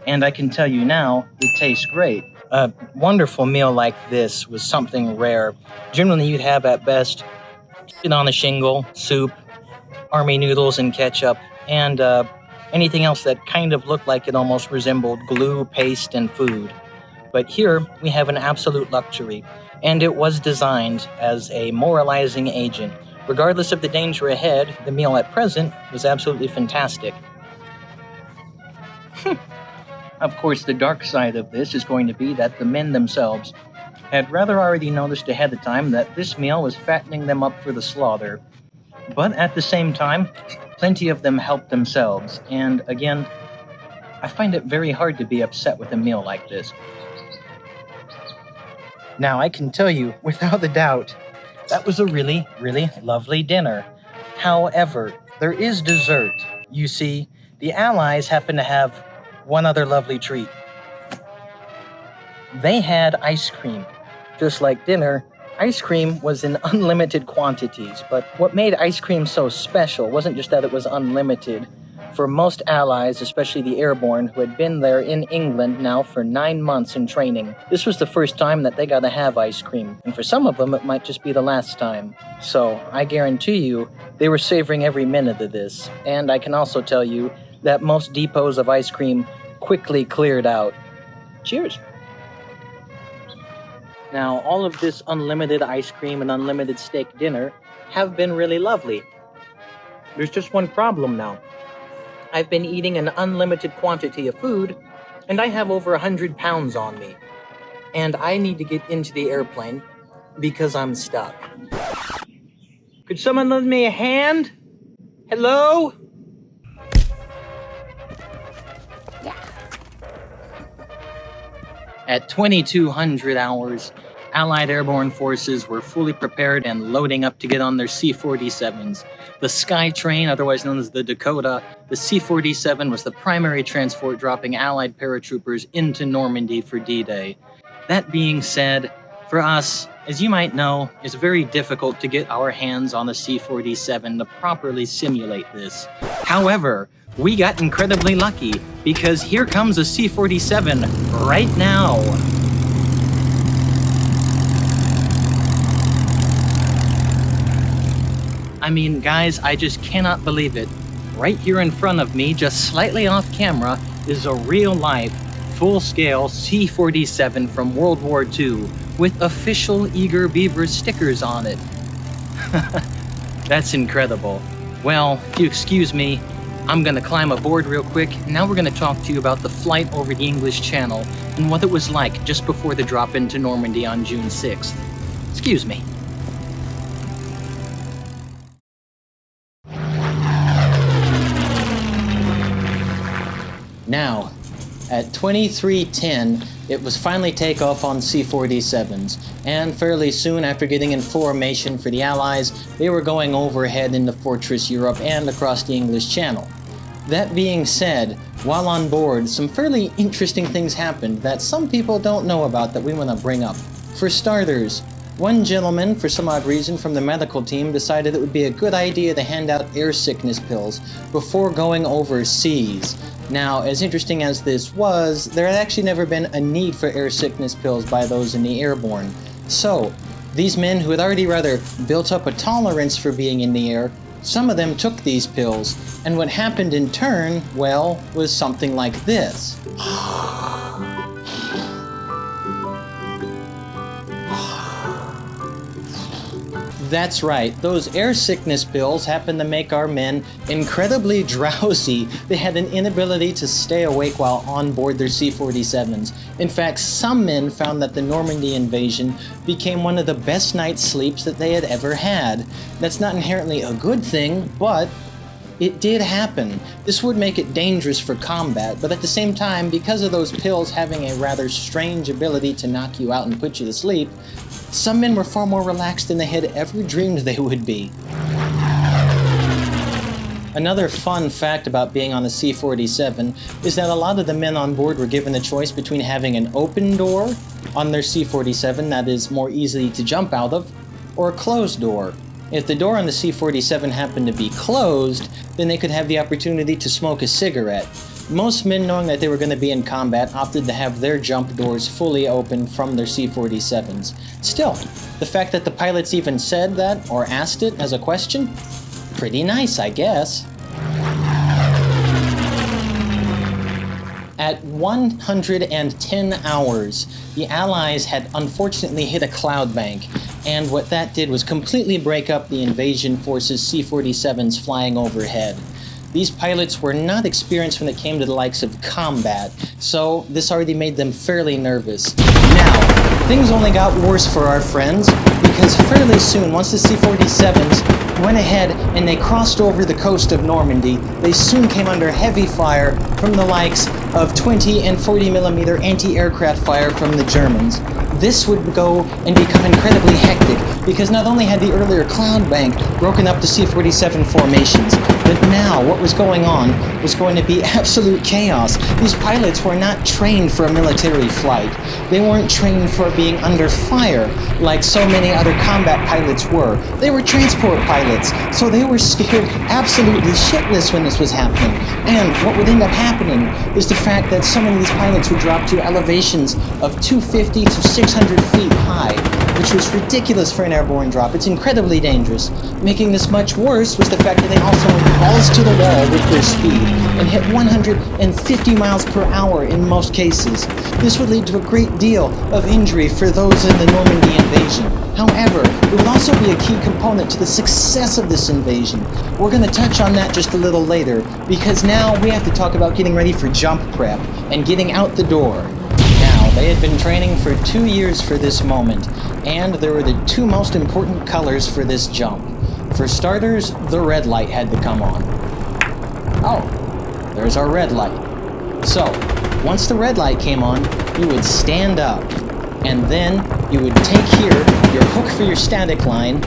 And I can tell you now, it tastes great. A wonderful meal like this was something rare. Generally, you'd have at best chicken on a shingle, soup, army noodles and ketchup, and anything else that kind of looked like it almost resembled glue, paste, and food. But here, we have an absolute luxury, and it was designed as a moralizing agent. Regardless of the danger ahead, the meal at present was absolutely fantastic. Of course, the dark side of this is going to be that the men themselves had rather already noticed ahead of time that this meal was fattening them up for the slaughter. But at the same time, plenty of them helped themselves, and again, I find it very hard to be upset with a meal like this. Now, I can tell you, without a doubt, that was a really, really lovely dinner. However, there is dessert. You see, the Allies happen to have one other lovely treat. They had ice cream. Just like dinner, ice cream was in unlimited quantities, but what made ice cream so special wasn't just that it was unlimited. For most Allies, especially the airborne, who had been there in England now for 9 months in training, this was the first time that they got to have ice cream, and for some of them it might just be the last time. So, I guarantee you, they were savoring every minute of this, and I can also tell you that most depots of ice cream quickly cleared out. Cheers! Now, all of this unlimited ice cream and unlimited steak dinner have been really lovely. There's just one problem now. I've been eating an unlimited quantity of food, and I have over 100 pounds on me. And I need to get into the airplane because I'm stuck. Could someone lend me a hand? Hello? At 2200 hours, Allied Airborne Forces were fully prepared and loading up to get on their C-47s. The Skytrain, otherwise known as the Dakota, the C-47 was the primary transport dropping Allied paratroopers into Normandy for D-Day. That being said, for us, as you might know, it's very difficult to get our hands on a C-47 to properly simulate this. However, we got incredibly lucky, because here comes a C-47 right now. I mean, guys, I just cannot believe it. Right here in front of me, just slightly off camera, is a real-life, full-scale C-47 from World War II with official Eager Beaver stickers on it. That's incredible. Well, if you excuse me, I'm gonna climb aboard real quick. Now we're gonna talk to you about the flight over the English Channel and what it was like just before the drop into Normandy on June 6th. Excuse me. Now, at 23:10, it was finally takeoff on C-47s, and fairly soon after getting in formation for the Allies, they were going overhead into Fortress Europe and across the English Channel. That being said, while on board, some fairly interesting things happened that some people don't know about that we want to bring up. For starters, one gentleman, for some odd reason from the medical team, decided it would be a good idea to hand out air sickness pills before going overseas. Now, as interesting as this was, there had actually never been a need for air sickness pills by those in the airborne. So, these men who had already rather built up a tolerance for being in the air, some of them took these pills, and what happened in turn, well, was something like this. That's right, those air sickness pills happened to make our men incredibly drowsy. They had an inability to stay awake while on board their C-47s. In fact, some men found that the Normandy invasion became one of the best night's sleeps that they had ever had. That's not inherently a good thing, but it did happen. This would make it dangerous for combat, but at the same time, because of those pills having a rather strange ability to knock you out and put you to sleep, some men were far more relaxed than they had ever dreamed they would be. Another fun fact about being on the C-47 is that a lot of the men on board were given the choice between having an open door on their C-47 that is more easy to jump out of, or a closed door. If the door on the C-47 happened to be closed, then they could have the opportunity to smoke a cigarette. Most men, knowing that they were going to be in combat, opted to have their jump doors fully open from their C-47s. Still, the fact that the pilots even said that, or asked it as a question, pretty nice, I guess. At 110 hours, the Allies had unfortunately hit a cloud bank, and what that did was completely break up the invasion forces' C-47s flying overhead. These pilots were not experienced when it came to the likes of combat, so this already made them fairly nervous. Now, things only got worse for our friends, because fairly soon, once the C-47s went ahead and they crossed over the coast of Normandy, they soon came under heavy fire from the likes of 20 and 40 millimeter anti-aircraft fire from the Germans. This would go and become incredibly hectic, because not only had the earlier cloud bank broken up the C-47 formations, but now what was going on was going to be absolute chaos. These pilots were not trained for a military flight. They weren't trained for being under fire like so many other combat pilots were. They were transport pilots, so they were scared absolutely shitless when this was happening. And what would end up happening is the fact that so many of these pilots would drop to elevations of 250 to 600 feet high, which was ridiculous for an airborne drop. It's incredibly dangerous. Making this much worse was the fact that they also went balls to the wall with their speed and hit 150 miles per hour in most cases. This would lead to a great deal of injury for those in the Normandy invasion. However, it would also be a key component to the success of this invasion. We're going to touch on that just a little later, because now we have to talk about getting ready for jump prep and getting out the door. Now, they had been training for 2 years for this moment, and there were the two most important colors for this jump. For starters, the red light had to come on. Oh, there's our red light. So, once the red light came on, you would stand up, and then you would take here your hook for your static line,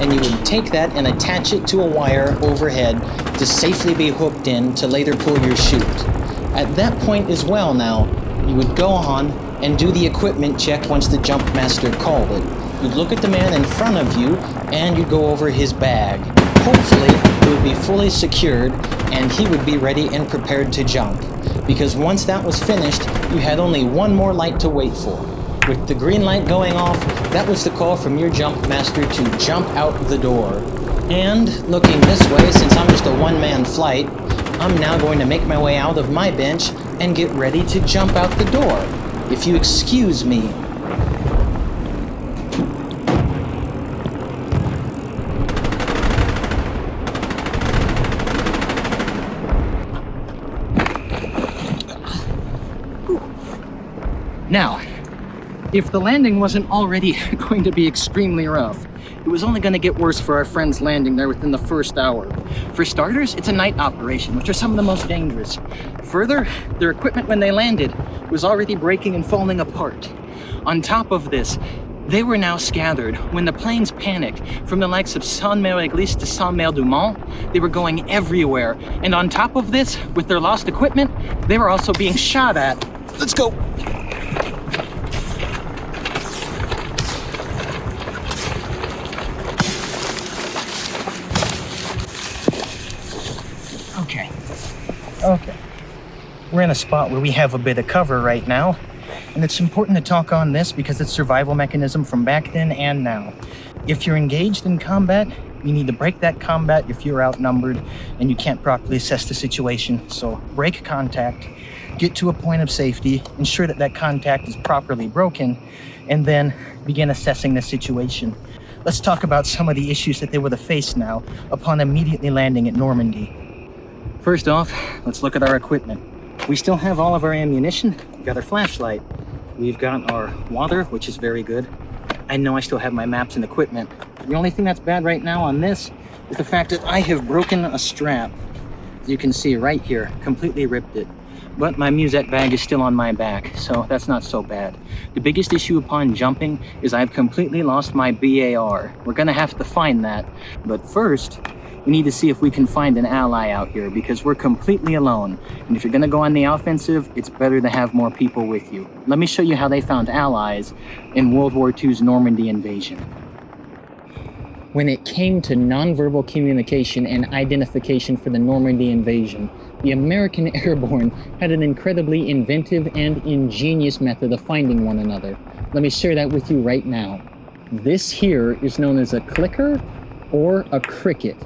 and you would take that and attach it to a wire overhead to safely be hooked in to later pull your chute. At that point as well now, you would go on and do the equipment check once the jump master called it. You'd look at the man in front of you, and you'd go over his bag. Hopefully, it would be fully secured, and he would be ready and prepared to jump. Because once that was finished, you had only one more light to wait for. With the green light going off, that was the call from your jump master to jump out the door. And looking this way, since I'm just a one-man flight, I'm now going to make my way out of my bench and get ready to jump out the door. If you excuse me. Now, if the landing wasn't already going to be extremely rough, it was only going to get worse for our friends landing there within the first hour. For starters, it's a night operation, which are some of the most dangerous. Further, their equipment when they landed was already breaking and falling apart. On top of this, they were now scattered. When the planes panicked, from the likes of Saint-Mère-Église to Saint-Mère-du-Mont, they were going everywhere. And on top of this, with their lost equipment, they were also being shot at. Let's go. Okay, we're in a spot where we have a bit of cover right now, and it's important to talk on this because it's a survival mechanism from back then and now. If you're engaged in combat, you need to break that combat if you're outnumbered and you can't properly assess the situation. So break contact, get to a point of safety, ensure that that contact is properly broken, and then begin assessing the situation. Let's talk about some of the issues that they would have faced now upon immediately landing at Normandy. First off, let's look at our equipment. We still have all of our ammunition. We've got our flashlight. We've got our water, which is very good. I know I still have my maps and equipment. The only thing that's bad right now on this is the fact that I have broken a strap. As you can see right here, completely ripped it. But my Musette bag is still on my back, so that's not so bad. The biggest issue upon jumping is I've completely lost my BAR. We're gonna have to find that. But first, we need to see if we can find an ally out here because we're completely alone. And if you're gonna go on the offensive, it's better to have more people with you. Let me show you how they found allies in World War II's Normandy Invasion. When it came to nonverbal communication and identification for the Normandy Invasion, the American Airborne had an incredibly inventive and ingenious method of finding one another. Let me share that with you right now. This here is known as a clicker or a cricket.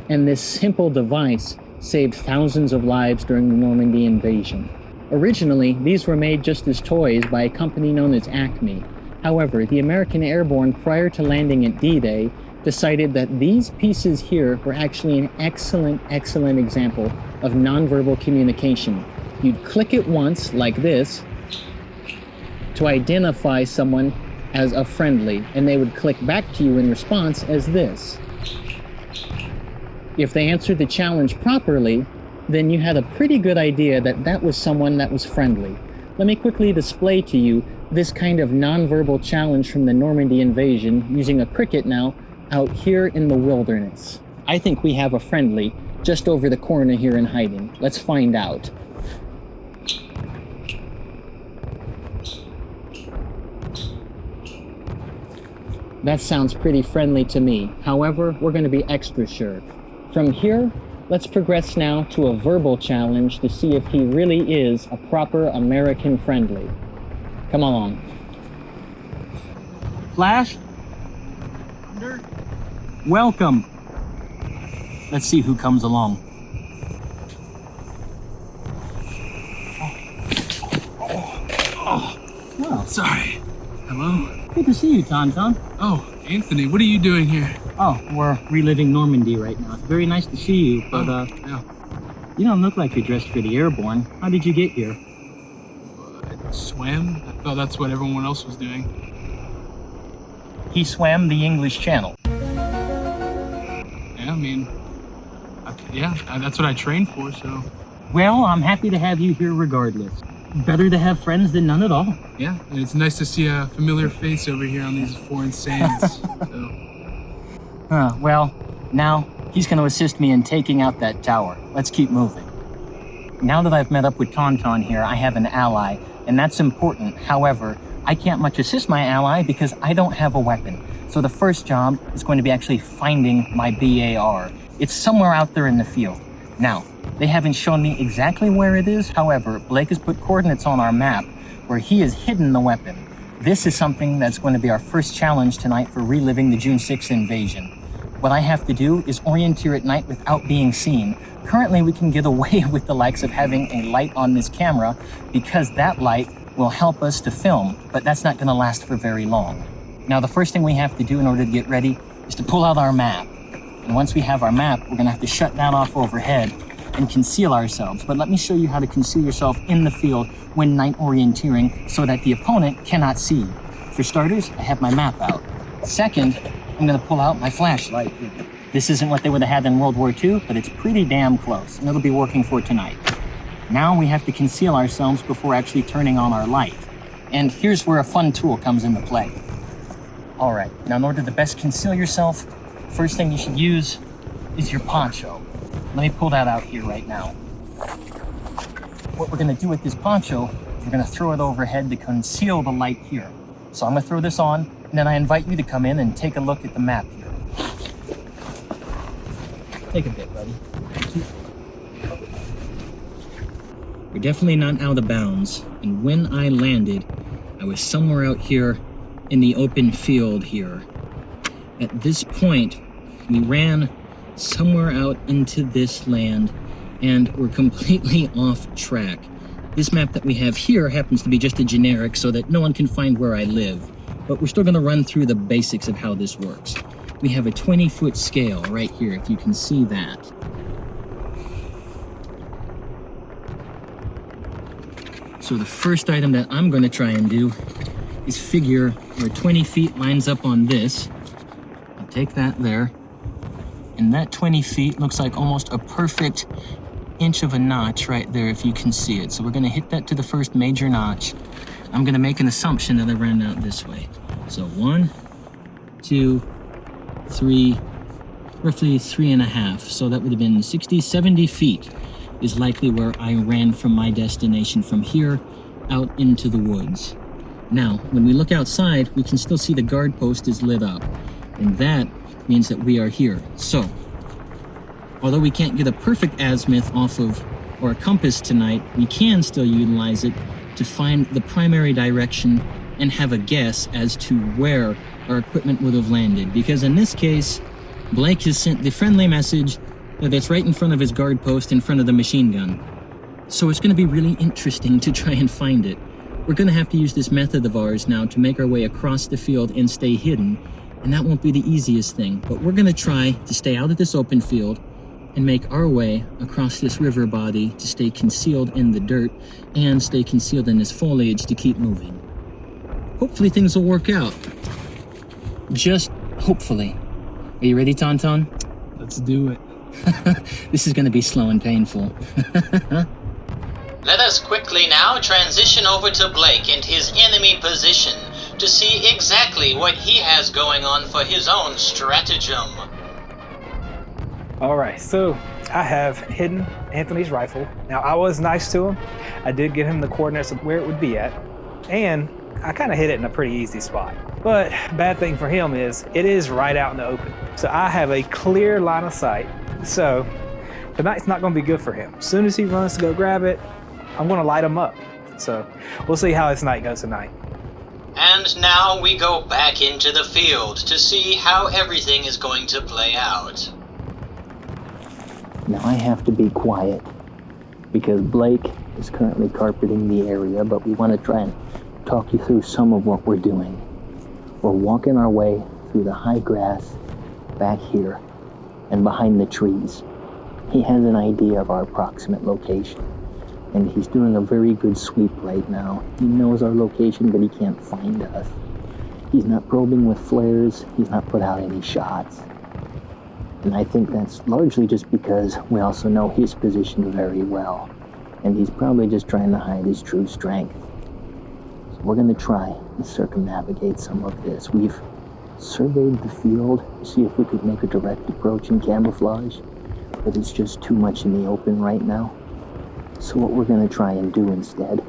And this simple device saved thousands of lives during the Normandy Invasion. Originally, these were made just as toys by a company known as Acme. However, the American Airborne, prior to landing at D-Day, decided that these pieces here were actually an excellent example of nonverbal communication. You'd click it once, like this, to identify someone as a friendly, and they would click back to you in response as this. If they answered the challenge properly, then you had a pretty good idea that that was someone that was friendly. Let me quickly display to you this kind of nonverbal challenge from the Normandy Invasion using a cricket now out here in the wilderness. I think we have a friendly just over the corner here in hiding. Let's find out. That sounds pretty friendly to me. However, we're going to be extra sure. From here, let's progress now to a verbal challenge to see if he really is a proper American friendly. Come along. Flash? Thunder? Welcome. Let's see who comes along. Oh, sorry. Hello? Good to see you, Tonton. Oh, Anthony, what are you doing here? Oh, we're reliving Normandy right now. It's very nice to see you, but Yeah. you don't look like you're dressed for the airborne. How did you get here? I swam. I thought that's what everyone else was doing. He swam the English Channel. Yeah, I mean, that's what I trained for, so. Well, I'm happy to have you here regardless. Better to have friends than none at all. Yeah, and it's nice to see a familiar face over here on these foreign sands. So. Well, now he's going to assist me in taking out that tower. Let's keep moving. Now that I've met up with Tonton here, I have an ally, and that's important. However, I can't much assist my ally because I don't have a weapon. So the first job is going to be actually finding my BAR. It's somewhere out there in the field. Now, they haven't shown me exactly where it is. However, Blake has put coordinates on our map where he has hidden the weapon. This is something that's going to be our first challenge tonight for reliving the June 6th invasion. what I have to do is orienteer at night without being seen. Currently, we can get away with the likes of having a light on this camera because that light will help us to film, but that's not going to last for very long. Now, the first thing we have to do in order to get ready is to pull out our map. And once we have our map, we're going to have to shut that off overhead and conceal ourselves. But let me show you how to conceal yourself in the field when night orienteering so that the opponent cannot see you. For starters, I have my map out. Second, I'm going to pull out my flashlight. This isn't what they would have had in World War II, but it's pretty damn close, and it'll be working for tonight. Now we have to conceal ourselves before actually turning on our light. And here's where a fun tool comes into play. All right, now in order to best conceal yourself, first thing you should use is your poncho. Let me pull that out here right now. What we're going to do with this poncho is we're going to throw it overhead to conceal the light here. So I'm going to throw this on, and then I invite you to come in and take a look at the map here. Take a bit, buddy. We're definitely not out of bounds, and when I landed, I was somewhere out here in the open field here. At this point, we ran somewhere out into this land, and we're completely off track. This map that we have here happens to be just a generic so that no one can find where I live, but we're still going to run through the basics of how this works. We have a 20-foot scale right here, if you can see that. So the first item that I'm going to try and do is figure where 20 feet lines up on this. I'll take that there. And that 20 feet looks like almost a perfect inch of a notch right there, if you can see it. So we're going to hit that to the first major notch. I'm going to make an assumption that I ran out this way. So 1, 2, 3, roughly 3.5. So that would have been 60, 70 feet is likely where I ran from my destination from here out into the woods. Now, when we look outside, we can still see the guard post is lit up, and that means that we are here. So, although we can't get a perfect azimuth off of our compass tonight, we can still utilize it to find the primary direction and have a guess as to where our equipment would have landed. Because in this case, Blake has sent the friendly message that it's right in front of his guard post in front of the machine gun. So it's going to be really interesting to try and find it. We're going to have to use this method of ours now to make our way across the field and stay hidden, and that won't be the easiest thing, but we're going to try to stay out of this open field and make our way across this river body to stay concealed in the dirt and stay concealed in this foliage to keep moving. Hopefully things will work out. Just hopefully. Are you ready, Tauntaun? Let's do it. This is going to be slow and painful. Let us quickly now transition over to Blake and his enemy position to see exactly what he has going on for his own stratagem. All right, so I have hidden Anthony's rifle. Now, I was nice to him. I did give him the coordinates of where it would be at, and I kind of hit it in a pretty easy spot. But bad thing for him is it is right out in the open. So I have a clear line of sight. So tonight's not going to be good for him. As soon as he runs to go grab it, I'm going to light him up. So we'll see how this night goes tonight. And now we go back into the field to see how everything is going to play out. Now I have to be quiet because Blake is currently carpeting the area, but we want to try and talk you through some of what we're doing. We're walking our way through the high grass back here and behind the trees. He has an idea of our approximate location, and he's doing a very good sweep right now. He knows our location, but he can't find us. He's not probing with flares. He's not put out any shots. And I think that's largely just because we also know his position very well, and he's probably just trying to hide his true strength. So we're going to try and circumnavigate some of this. We've surveyed the field to see if we could make a direct approach in camouflage, but it's just too much in the open right now. So what we're going to try and do instead,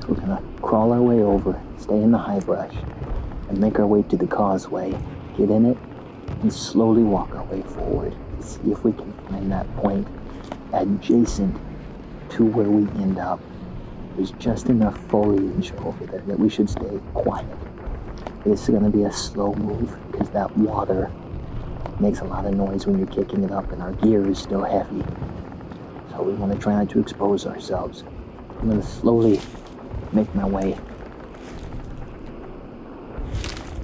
we're going to crawl our way over, stay in the high brush, and make our way to the causeway, get in it, and slowly walk our way forward to see if we can find that point adjacent to where we end up. There's just enough foliage over there that we should stay quiet. This is going to be a slow move because that water It makes a lot of noise when you're kicking it up, and our gear is still heavy. So we want to try not to expose ourselves. I'm going to slowly make my way.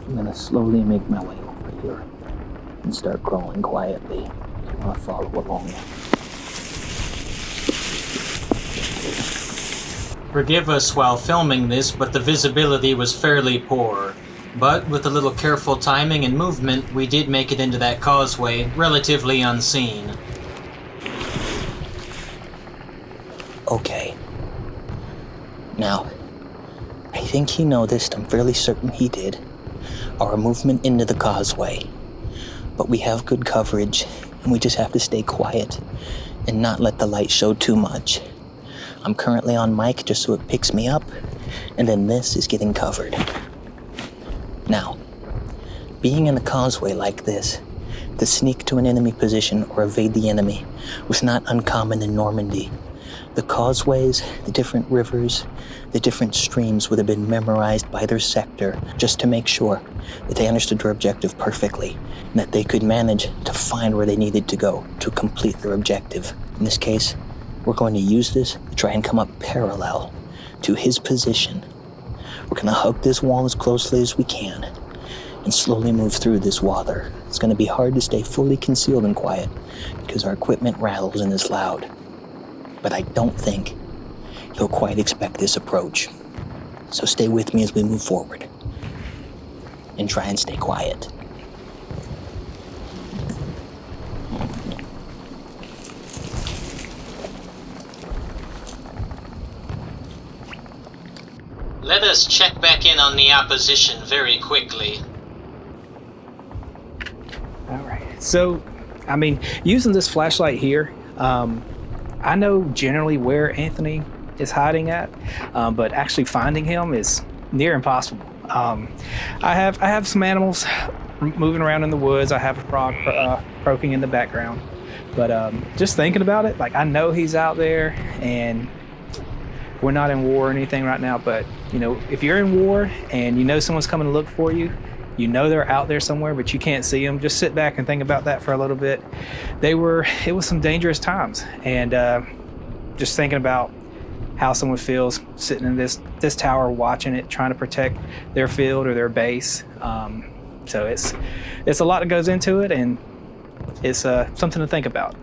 I'm going to slowly make my way over here and start crawling quietly. So I'm going to follow along. Forgive us while filming this, but the visibility was fairly poor. But with a little careful timing and movement, we did make it into that causeway, relatively unseen. Okay. Now, I think he noticed, I'm fairly certain he did, our movement into the causeway. But we have good coverage, and we just have to stay quiet and not let the light show too much. I'm currently on mic just so it picks me up, and then this is getting covered. Now, being in the causeway like this, to sneak to an enemy position or evade the enemy was not uncommon in Normandy. The causeways, the different rivers, the different streams would have been memorized by their sector just to make sure that they understood their objective perfectly and that they could manage to find where they needed to go to complete their objective. In this case, we're going to use this to try and come up parallel to his position. We're going to hug this wall as closely as we can and slowly move through this water. It's going to be hard to stay fully concealed and quiet because our equipment rattles and is loud. But I don't think he'll quite expect this approach. So stay with me as we move forward and try and stay quiet. Let us check back in on the opposition very quickly. All right. So, I mean, using this flashlight here, I know generally where Anthony is hiding at, but actually finding him is near impossible. I have some animals moving around in the woods. I have a frog croaking in the background, but just thinking about it, like I know he's out there, and we're not in war or anything right now. But you know, if you're in war and you know someone's coming to look for you, you know they're out there somewhere, but you can't see them. Just sit back and think about that for a little bit. It was some dangerous times, and just thinking about how someone feels sitting in this tower watching it, trying to protect their field or their base. So it's a lot that goes into it, and it's something to think about.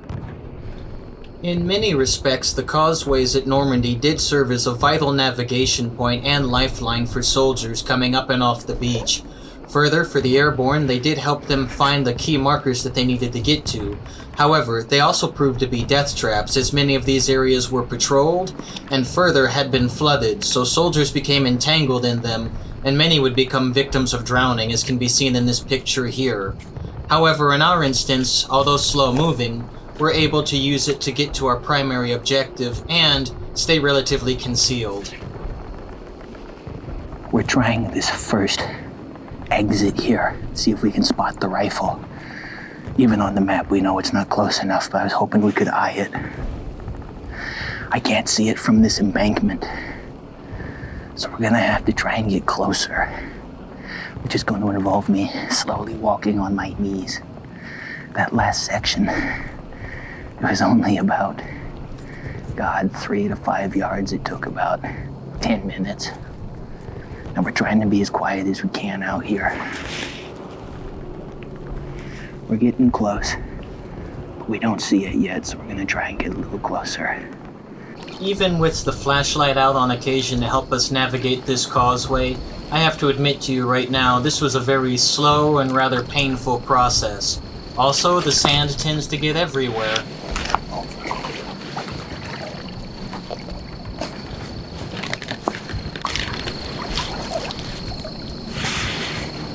In many respects, the causeways at Normandy did serve as a vital navigation point and lifeline for soldiers coming up and off the beach. Further, for the airborne, they did help them find the key markers that they needed to get to. However, they also proved to be death traps, as many of these areas were patrolled, and further had been flooded, so soldiers became entangled in them, and many would become victims of drowning, as can be seen in this picture here. However, in our instance, although slow-moving, we're able to use it to get to our primary objective and stay relatively concealed. We're trying this first exit here, see if we can spot the rifle. Even on the map, we know it's not close enough, but I was hoping we could eye it. I can't see it from this embankment, so we're gonna have to try and get closer, which is going to involve me slowly walking on my knees. That last section, it was only about, 3 to 5 yards. It took about 10 minutes. And we're trying to be as quiet as we can out here. We're getting close, but we don't see it yet, so we're gonna try and get a little closer. Even with the flashlight out on occasion to help us navigate this causeway, I have to admit to you right now, this was a very slow and rather painful process. Also, the sand tends to get everywhere.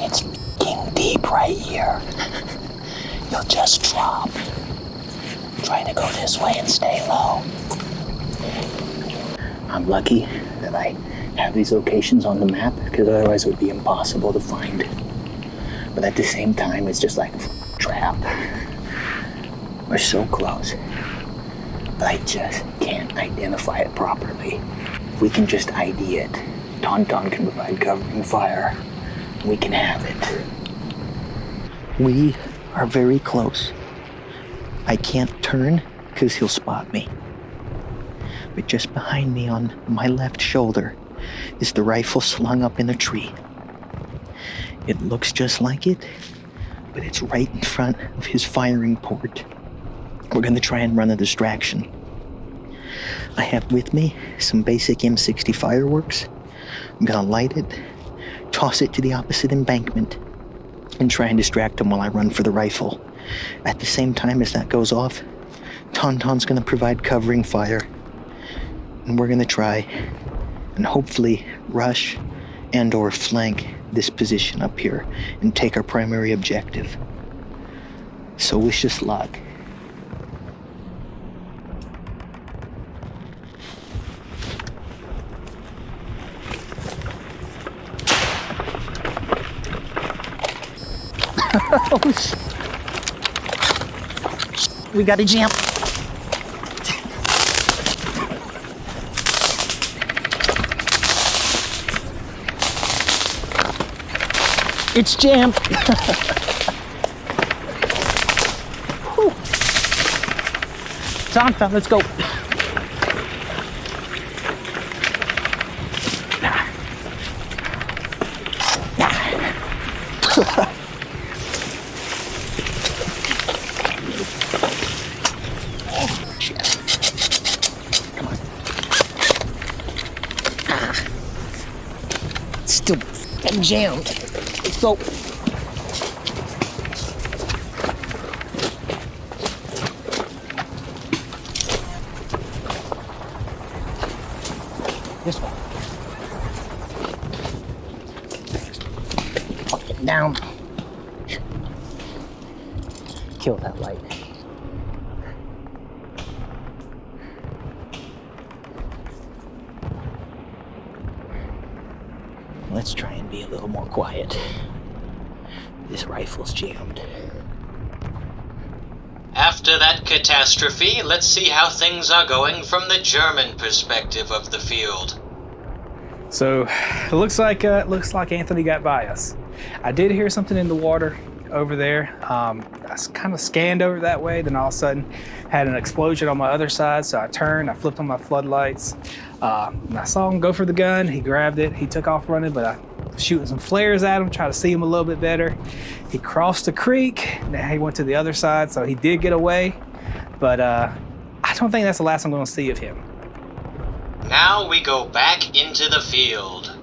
It's f***ing deep right here. You'll just drop. Try to go this way and stay low. I'm lucky that I have these locations on the map, because otherwise it would be impossible to find. But at the same time, it's just like a trap. We're so close, but I just can't identify it properly. If we can just ID it, Tauntaun can provide covering fire. We can have it. We are very close. I can't turn because he'll spot me. But just behind me on my left shoulder is the rifle slung up in a tree. It looks just like it, but it's right in front of his firing port. We're gonna try and run a distraction. I have with me some basic M60 fireworks. I'm gonna light it, toss it to the opposite embankment, and try and distract him while I run for the rifle. At the same time as that goes off, Tauntaun's gonna provide covering fire, and we're gonna try and hopefully rush and or flank this position up here and take our primary objective. So wish us luck. Oh, we gotta jump. It's jammed. Tauntaun, let's go. Still fucking jammed. Let's go. This one. Fucking down. Kill that light. Let's try and be a little more quiet. This rifle's jammed. After that catastrophe, let's see how things are going from the German perspective of the field. So it looks like Anthony got by us. I did hear something in the water over there. I kind of scanned over that way, then all of a sudden had an explosion on my other side. So I turned, I flipped on my floodlights. And I saw him go for the gun. He grabbed it. He took off running, but I was shooting some flares at him, try to see him a little bit better. He crossed the creek. Now he went to the other side, so he did get away. But I don't think that's the last I'm going to see of him. Now we go back into the field.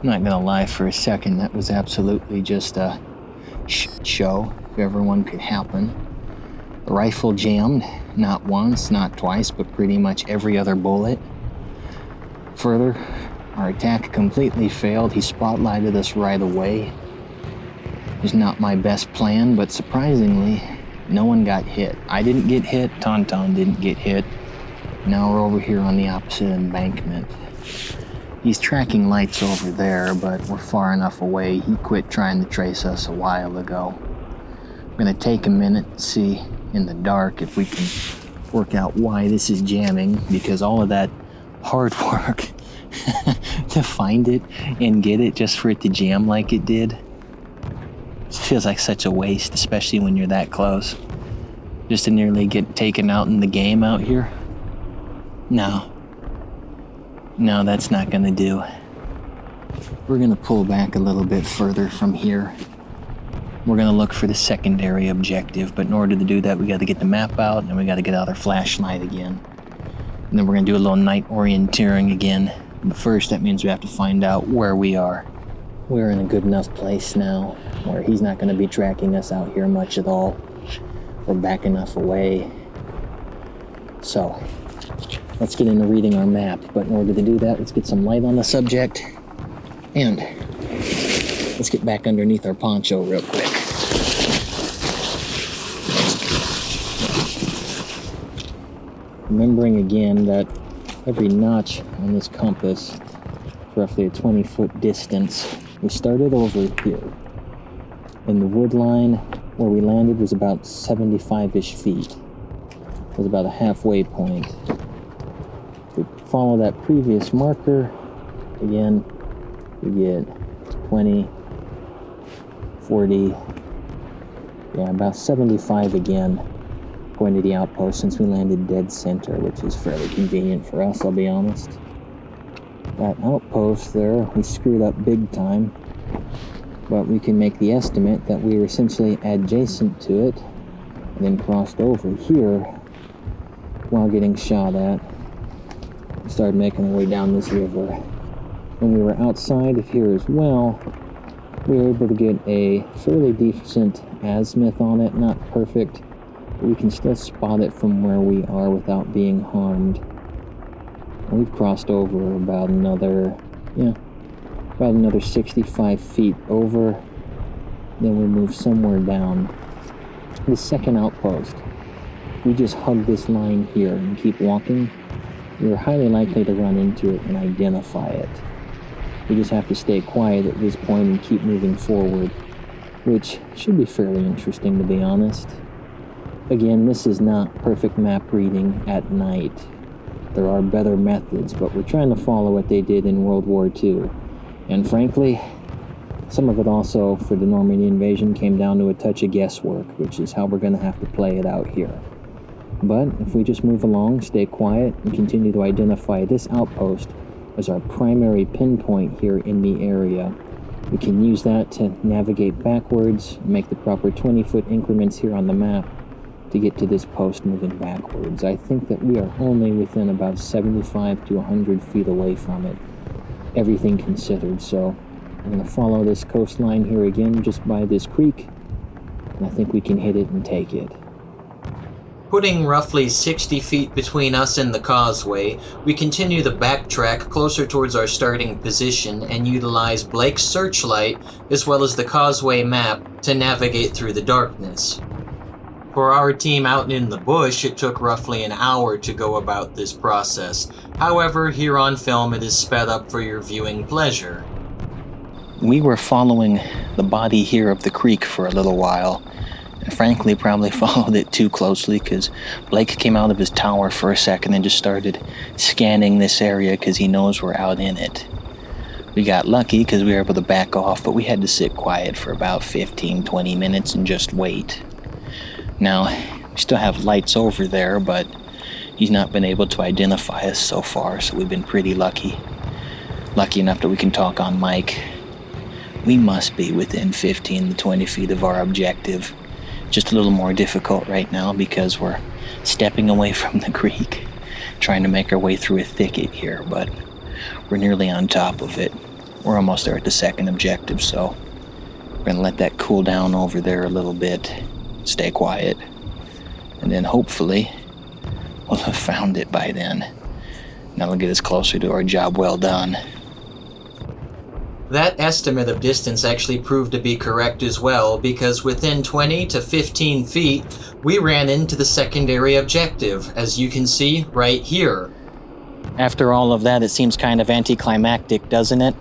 I'm not gonna lie for a second, that was absolutely just a shit show, if ever one could happen. The rifle jammed, not once, not twice, but pretty much every other bullet. Further, our attack completely failed. He spotlighted us right away. It was not my best plan, but surprisingly, no one got hit. I didn't get hit, Tauntaun didn't get hit. Now we're over here on the opposite embankment. He's tracking lights over there, but we're far enough away. He quit trying to trace us a while ago. I'm gonna take a minute to see in the dark if we can work out why this is jamming, because all of that hard work to find it and get it just for it to jam like it did. It feels like such a waste, especially when you're that close. Just to nearly get taken out in the game out here. No, that's not gonna do. We're gonna pull back a little bit further from here. We're gonna look for the secondary objective, but in order to do that, we gotta get the map out and we gotta get out our flashlight again. And then we're gonna do a little night orienteering again. But first, that means we have to find out where we are. We're in a good enough place now where he's not gonna be tracking us out here much at all. We're back enough away. So, let's get into reading our map, but in order to do that, let's get some light on the subject, and let's get back underneath our poncho real quick. Remembering again that every notch on this compass is roughly a 20-foot distance. We started over here, and the wood line where we landed was about 75-ish feet. It was about a halfway point. We follow that previous marker, again, we get 20, 40, Yeah, about 75 again, going to the outpost since we landed dead center, which is fairly convenient for us, I'll be honest. That outpost there, we screwed up big time, but we can make the estimate that we were essentially adjacent to it, and then crossed over here while getting shot at. We started making our way down this river. When we were outside of here as well, we were able to get a fairly decent azimuth on it, not perfect, but we can still spot it from where we are without being harmed. And we've crossed over about another 65 feet over, then we move somewhere down. The second outpost, if we just hug this line here and keep walking, we're highly likely to run into it and identify it. We just have to stay quiet at this point and keep moving forward, which should be fairly interesting, to be honest. Again, this is not perfect map reading at night. There are better methods, but we're trying to follow what they did in World War II. And frankly, some of it also for the Normandy Invasion came down to a touch of guesswork, which is how we're going to have to play it out here. But if we just move along, stay quiet, and continue to identify this outpost as our primary pinpoint here in the area, we can use that to navigate backwards, make the proper 20-foot increments here on the map to get to this post moving backwards. I think that we are only within about 75 to 100 feet away from it, everything considered. So I'm going to follow this coastline here again just by this creek, and I think we can hit it and take it. Putting roughly 60 feet between us and the causeway, we continue the backtrack closer towards our starting position and utilize Blake's searchlight as well as the causeway map to navigate through the darkness. For our team out in the bush, it took roughly an hour to go about this process. However, here on film it is sped up for your viewing pleasure. We were following the body here of the creek for a little while, and frankly probably followed it too closely because Blake came out of his tower for a second and just started scanning this area because he knows we're out in it. We got lucky because we were able to back off, but we had to sit quiet for about 15-20 minutes and just wait. Now, we still have lights over there, but he's not been able to identify us so far, so we've been pretty lucky. Lucky enough that we can talk on mic. We must be within 15 to 20 feet of our objective. Just a little more difficult right now because we're stepping away from the creek, trying to make our way through a thicket here, but we're nearly on top of it. We're almost there at the second objective, so we're going to let that cool down over there a little bit, stay quiet, and then hopefully we'll have found it by then. That'll get us closer to our job well done. That estimate of distance actually proved to be correct as well, because within 20 to 15 feet, we ran into the secondary objective, as you can see right here. After all of that, it seems kind of anticlimactic, doesn't it?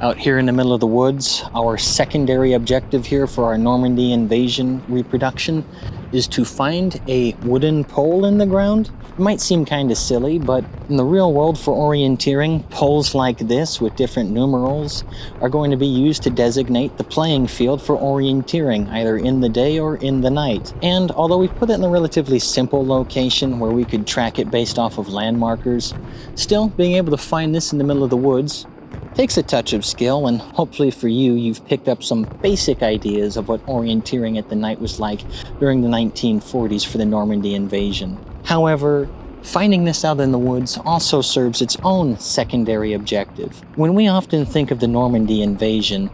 Out here in the middle of the woods, our secondary objective here for our Normandy Invasion reproduction is to find a wooden pole in the ground. It might seem kind of silly, but in the real world for orienteering, poles like this with different numerals are going to be used to designate the playing field for orienteering, either in the day or in the night. And although we put it in a relatively simple location where we could track it based off of landmarkers, still being able to find this in the middle of the woods takes a touch of skill, and hopefully for you, you've picked up some basic ideas of what orienteering at the night was like during the 1940s for the Normandy Invasion. However, finding this out in the woods also serves its own secondary objective. When we often think of the Normandy Invasion,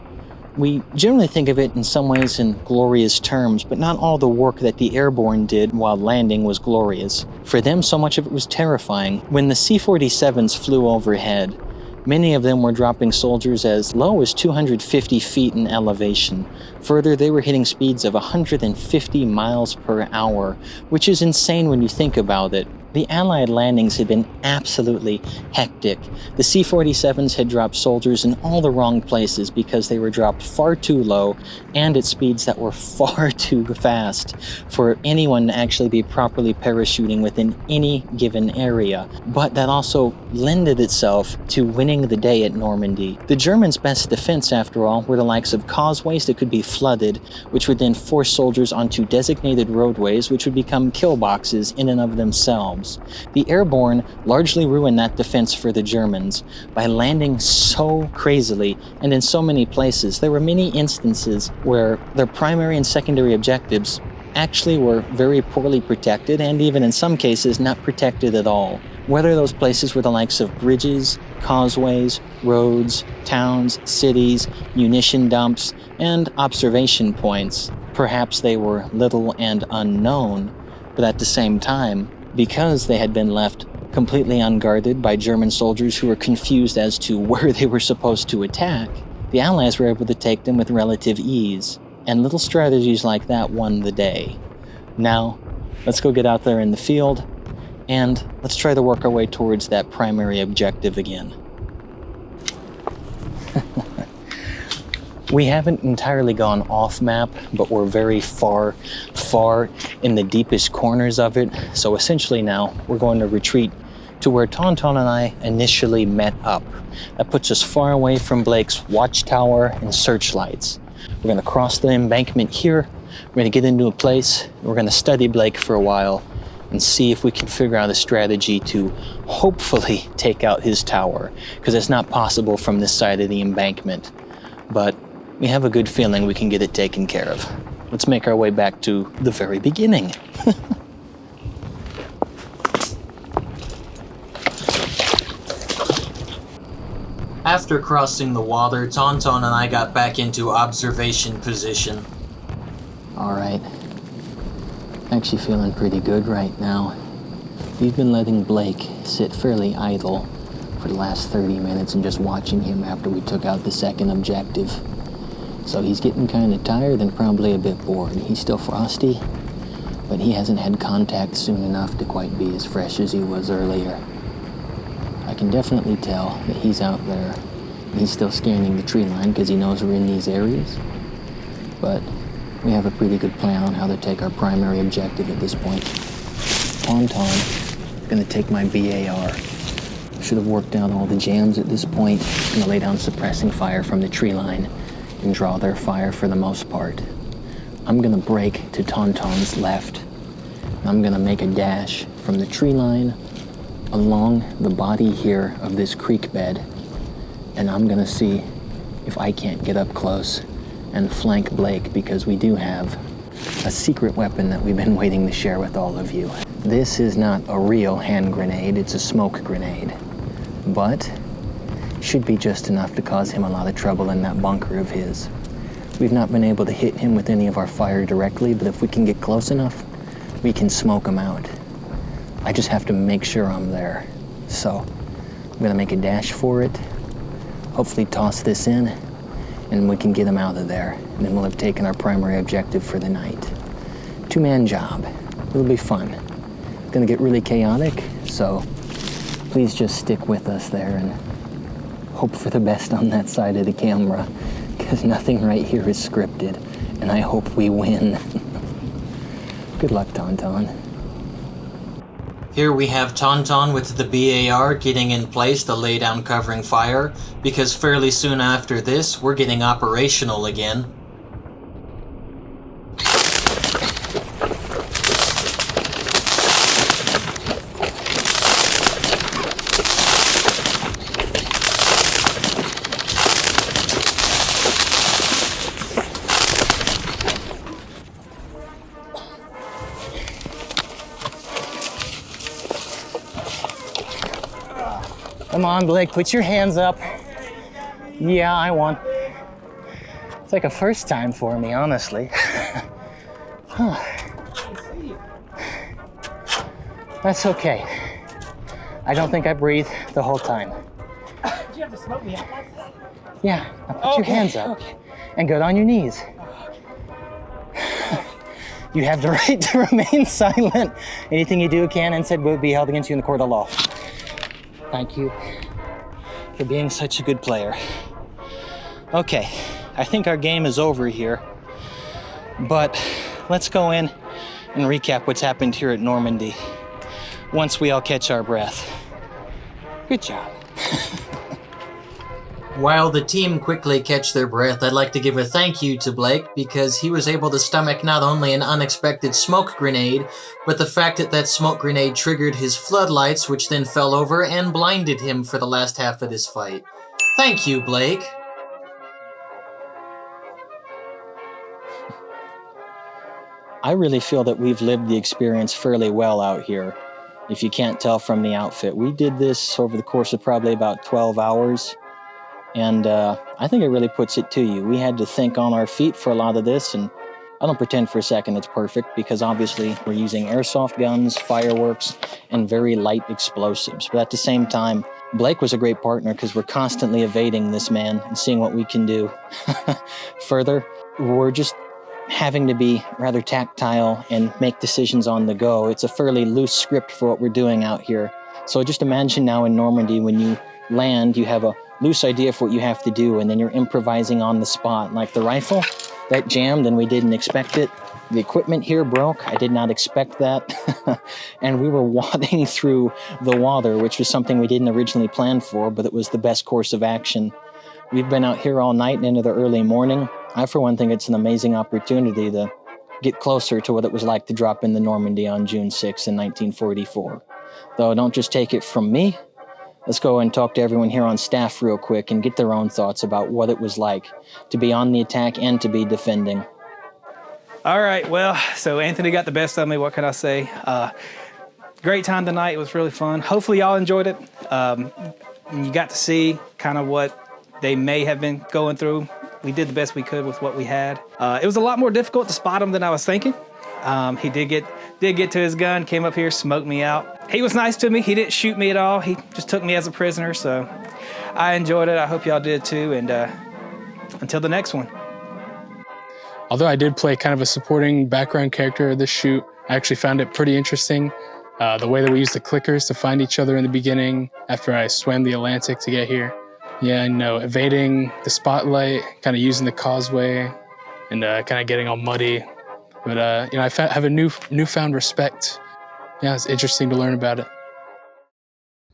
we generally think of it in some ways in glorious terms, but not all the work that the airborne did while landing was glorious. For them, so much of it was terrifying. When the C-47s flew overhead, many of them were dropping soldiers as low as 250 feet in elevation. Further, they were hitting speeds of 150 miles per hour, which is insane when you think about it. The Allied landings had been absolutely hectic. The C-47s had dropped soldiers in all the wrong places because they were dropped far too low and at speeds that were far too fast for anyone to actually be properly parachuting within any given area. But that also lended itself to winning the day at Normandy. The Germans' best defense, after all, were the likes of causeways that could be flooded, which would then force soldiers onto designated roadways, which would become kill boxes in and of themselves. The airborne largely ruined that defense for the Germans by landing so crazily and in so many places. There were many instances where their primary and secondary objectives actually were very poorly protected and even in some cases not protected at all. Whether those places were the likes of bridges, causeways, roads, towns, cities, munition dumps, and observation points. Perhaps they were little and unknown, but at the same time, because they had been left completely unguarded by German soldiers who were confused as to where they were supposed to attack, the Allies were able to take them with relative ease, and little strategies like that won the day. Now, let's go get out there in the field, and let's try to work our way towards that primary objective again. We haven't entirely gone off map, but we're very far in the deepest corners of it. So essentially now we're going to retreat to where Tauntaun and I initially met up. That puts us far away from Blake's watchtower and searchlights. We're going to cross the embankment here. We're going to get into a place. We're going to study Blake for a while and see if we can figure out a strategy to hopefully take out his tower, because it's not possible from this side of the embankment. But we have a good feeling we can get it taken care of. Let's make our way back to the very beginning. After crossing the water, Tauntaun and I got back into observation position. Alright. Actually feeling pretty good right now. We've been letting Blake sit fairly idle for the last 30 minutes and just watching him after we took out the second objective. So he's getting kind of tired and probably a bit bored. He's still frosty, but he hasn't had contact soon enough to quite be as fresh as he was earlier. I can definitely tell that he's out there. He's still scanning the tree line because he knows we're in these areas. But we have a pretty good plan on how to take our primary objective at this point. Tauntaun, gonna take my BAR. Should have worked out all the jams at this point. Gonna lay down suppressing fire from the tree line and draw their fire for the most part. I'm gonna break to Tauntaun's left. I'm gonna make a dash from the tree line along the body here of this creek bed, and I'm gonna see if I can't get up close and flank Blake, because we do have a secret weapon that we've been waiting to share with all of you. This is not a real hand grenade, it's a smoke grenade, but should be just enough to cause him a lot of trouble in that bunker of his. We've not been able to hit him with any of our fire directly, but if we can get close enough, we can smoke him out. I just have to make sure I'm there. So I'm gonna make a dash for it, hopefully toss this in, and we can get him out of there. And then we'll have taken our primary objective for the night. Two-man job. It'll be fun. It's gonna get really chaotic, so please just stick with us there and hope for the best on that side of the camera, because nothing right here is scripted, and I hope we win. Good luck, Tauntaun. Here we have Tauntaun with the BAR getting in place to lay down covering fire, because fairly soon after this, we're getting operational again. Come on, Blake, put your hands up. Yeah, I won. It's like a first time for me, honestly. That's okay. I don't think I breathed the whole time. Did you have to smoke me out? Yeah, now put your hands up and go on your knees. You have the right to remain silent. Anything you do can and said will be held against you in the court of law. Thank you for being such a good player. Okay, I think our game is over here, but let's go in and recap what's happened here at Normandy once we all catch our breath. Good job. While the team quickly catch their breath, I'd like to give a thank you to Blake because he was able to stomach not only an unexpected smoke grenade, but the fact that that smoke grenade triggered his floodlights, which then fell over and blinded him for the last half of this fight. Thank you, Blake. I really feel that we've lived the experience fairly well out here. If you can't tell from the outfit, we did this over the course of probably about 12 hours. And I think it really puts it to you. We had to think on our feet for a lot of this, and I don't pretend for a second it's perfect because obviously we're using airsoft guns, fireworks, and very light explosives. But at the same time, Blake was a great partner because we're constantly evading this man and seeing what we can do. Further, we're just having to be rather tactile and make decisions on the go. It's a fairly loose script for what we're doing out here. So just imagine now in Normandy, when you land, you have a loose idea for what you have to do, and then you're improvising on the spot. Like the rifle, that jammed and we didn't expect it. The equipment here broke. I did not expect that. And we were wading through the water, which was something we didn't originally plan for, but it was the best course of action. We've been out here all night and into the early morning. I, for one, think it's an amazing opportunity to get closer to what it was like to drop into Normandy on June 6 in 1944. Though don't just take it from me. Let's go and talk to everyone here on staff real quick and get their own thoughts about what it was like to be on the attack and to be defending. All right, well, so Anthony got the best of me. What can I say? Great time tonight. It was really fun. Hopefully y'all enjoyed it. You got to see kind of what they may have been going through. We did the best we could with what we had. It was a lot more difficult to spot him than I was thinking. He did get to his gun, came up here, smoked me out. He was nice to me. He didn't shoot me at all. He just took me as a prisoner, so I enjoyed it. I hope y'all did too, and until the next one. Although I did play kind of a supporting background character of this shoot, I actually found it pretty interesting. The way that we used the clickers to find each other in the beginning after I swam the Atlantic to get here. Yeah, evading the spotlight, kind of using the causeway, and kind of getting all muddy. But I have a newfound respect. Yeah, it's interesting to learn about it.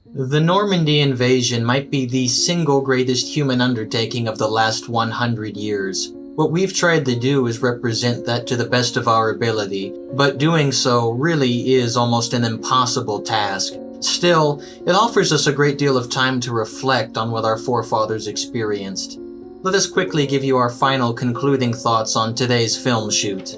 The Normandy Invasion might be the single greatest human undertaking of the last 100 years. What we've tried to do is represent that to the best of our ability, but doing so really is almost an impossible task. Still, it offers us a great deal of time to reflect on what our forefathers experienced. Let us quickly give you our final concluding thoughts on today's film shoot.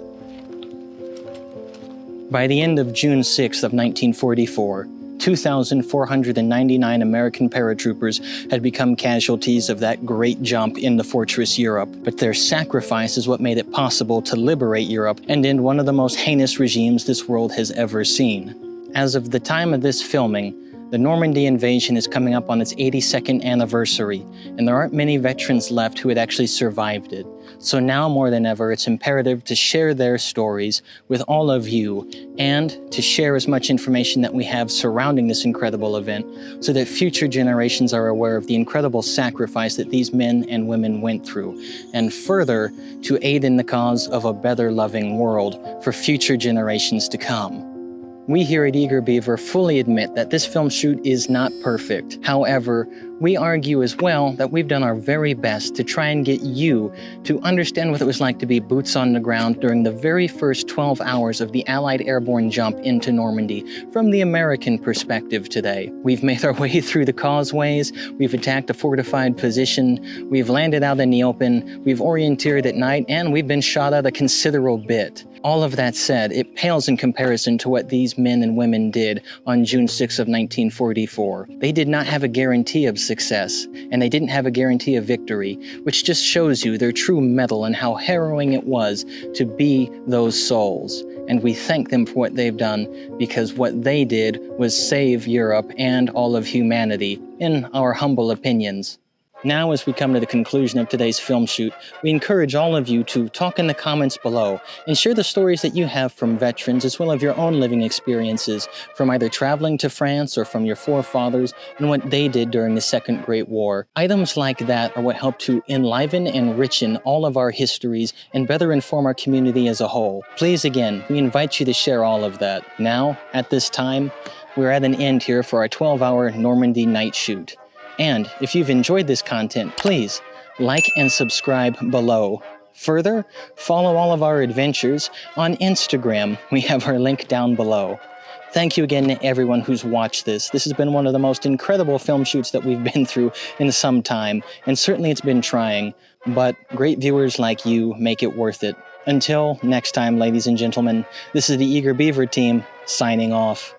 By the end of June 6th of 1944, 2,499 American paratroopers had become casualties of that great jump into Fortress Europe, but their sacrifice is what made it possible to liberate Europe and end one of the most heinous regimes this world has ever seen. As of the time of this filming, the Normandy Invasion is coming up on its 82nd anniversary, and there aren't many veterans left who had actually survived it. So now more than ever, it's imperative to share their stories with all of you and to share as much information that we have surrounding this incredible event so that future generations are aware of the incredible sacrifice that these men and women went through, and further, to aid in the cause of a better loving world for future generations to come. We here at Eager Beaver fully admit that this film shoot is not perfect. However, we argue as well that we've done our very best to try and get you to understand what it was like to be boots on the ground during the very first 12 hours of the Allied airborne jump into Normandy from the American perspective today. We've made our way through the causeways, we've attacked a fortified position, we've landed out in the open, we've orienteered at night, and we've been shot at a considerable bit. All of that said, it pales in comparison to what these men and women did on June 6 of 1944. They did not have a guarantee of success, and they didn't have a guarantee of victory, which just shows you their true mettle and how harrowing it was to be those souls. And we thank them for what they've done, because what they did was save Europe and all of humanity, in our humble opinions. Now, as we come to the conclusion of today's film shoot, we encourage all of you to talk in the comments below and share the stories that you have from veterans as well as your own living experiences from either traveling to France or from your forefathers and what they did during the Second Great War. Items like that are what help to enliven and enrichen all of our histories and better inform our community as a whole. Please, again, we invite you to share all of that. Now, at this time, we're at an end here for our 12-hour Normandy night shoot. And if you've enjoyed this content, please like and subscribe below. Further, follow all of our adventures on Instagram. We have our link down below. Thank you again to everyone who's watched this. This has been one of the most incredible film shoots that we've been through in some time, and certainly it's been trying, but great viewers like you make it worth it. Until next time, ladies and gentlemen, this is the Eager Beaver Team, signing off.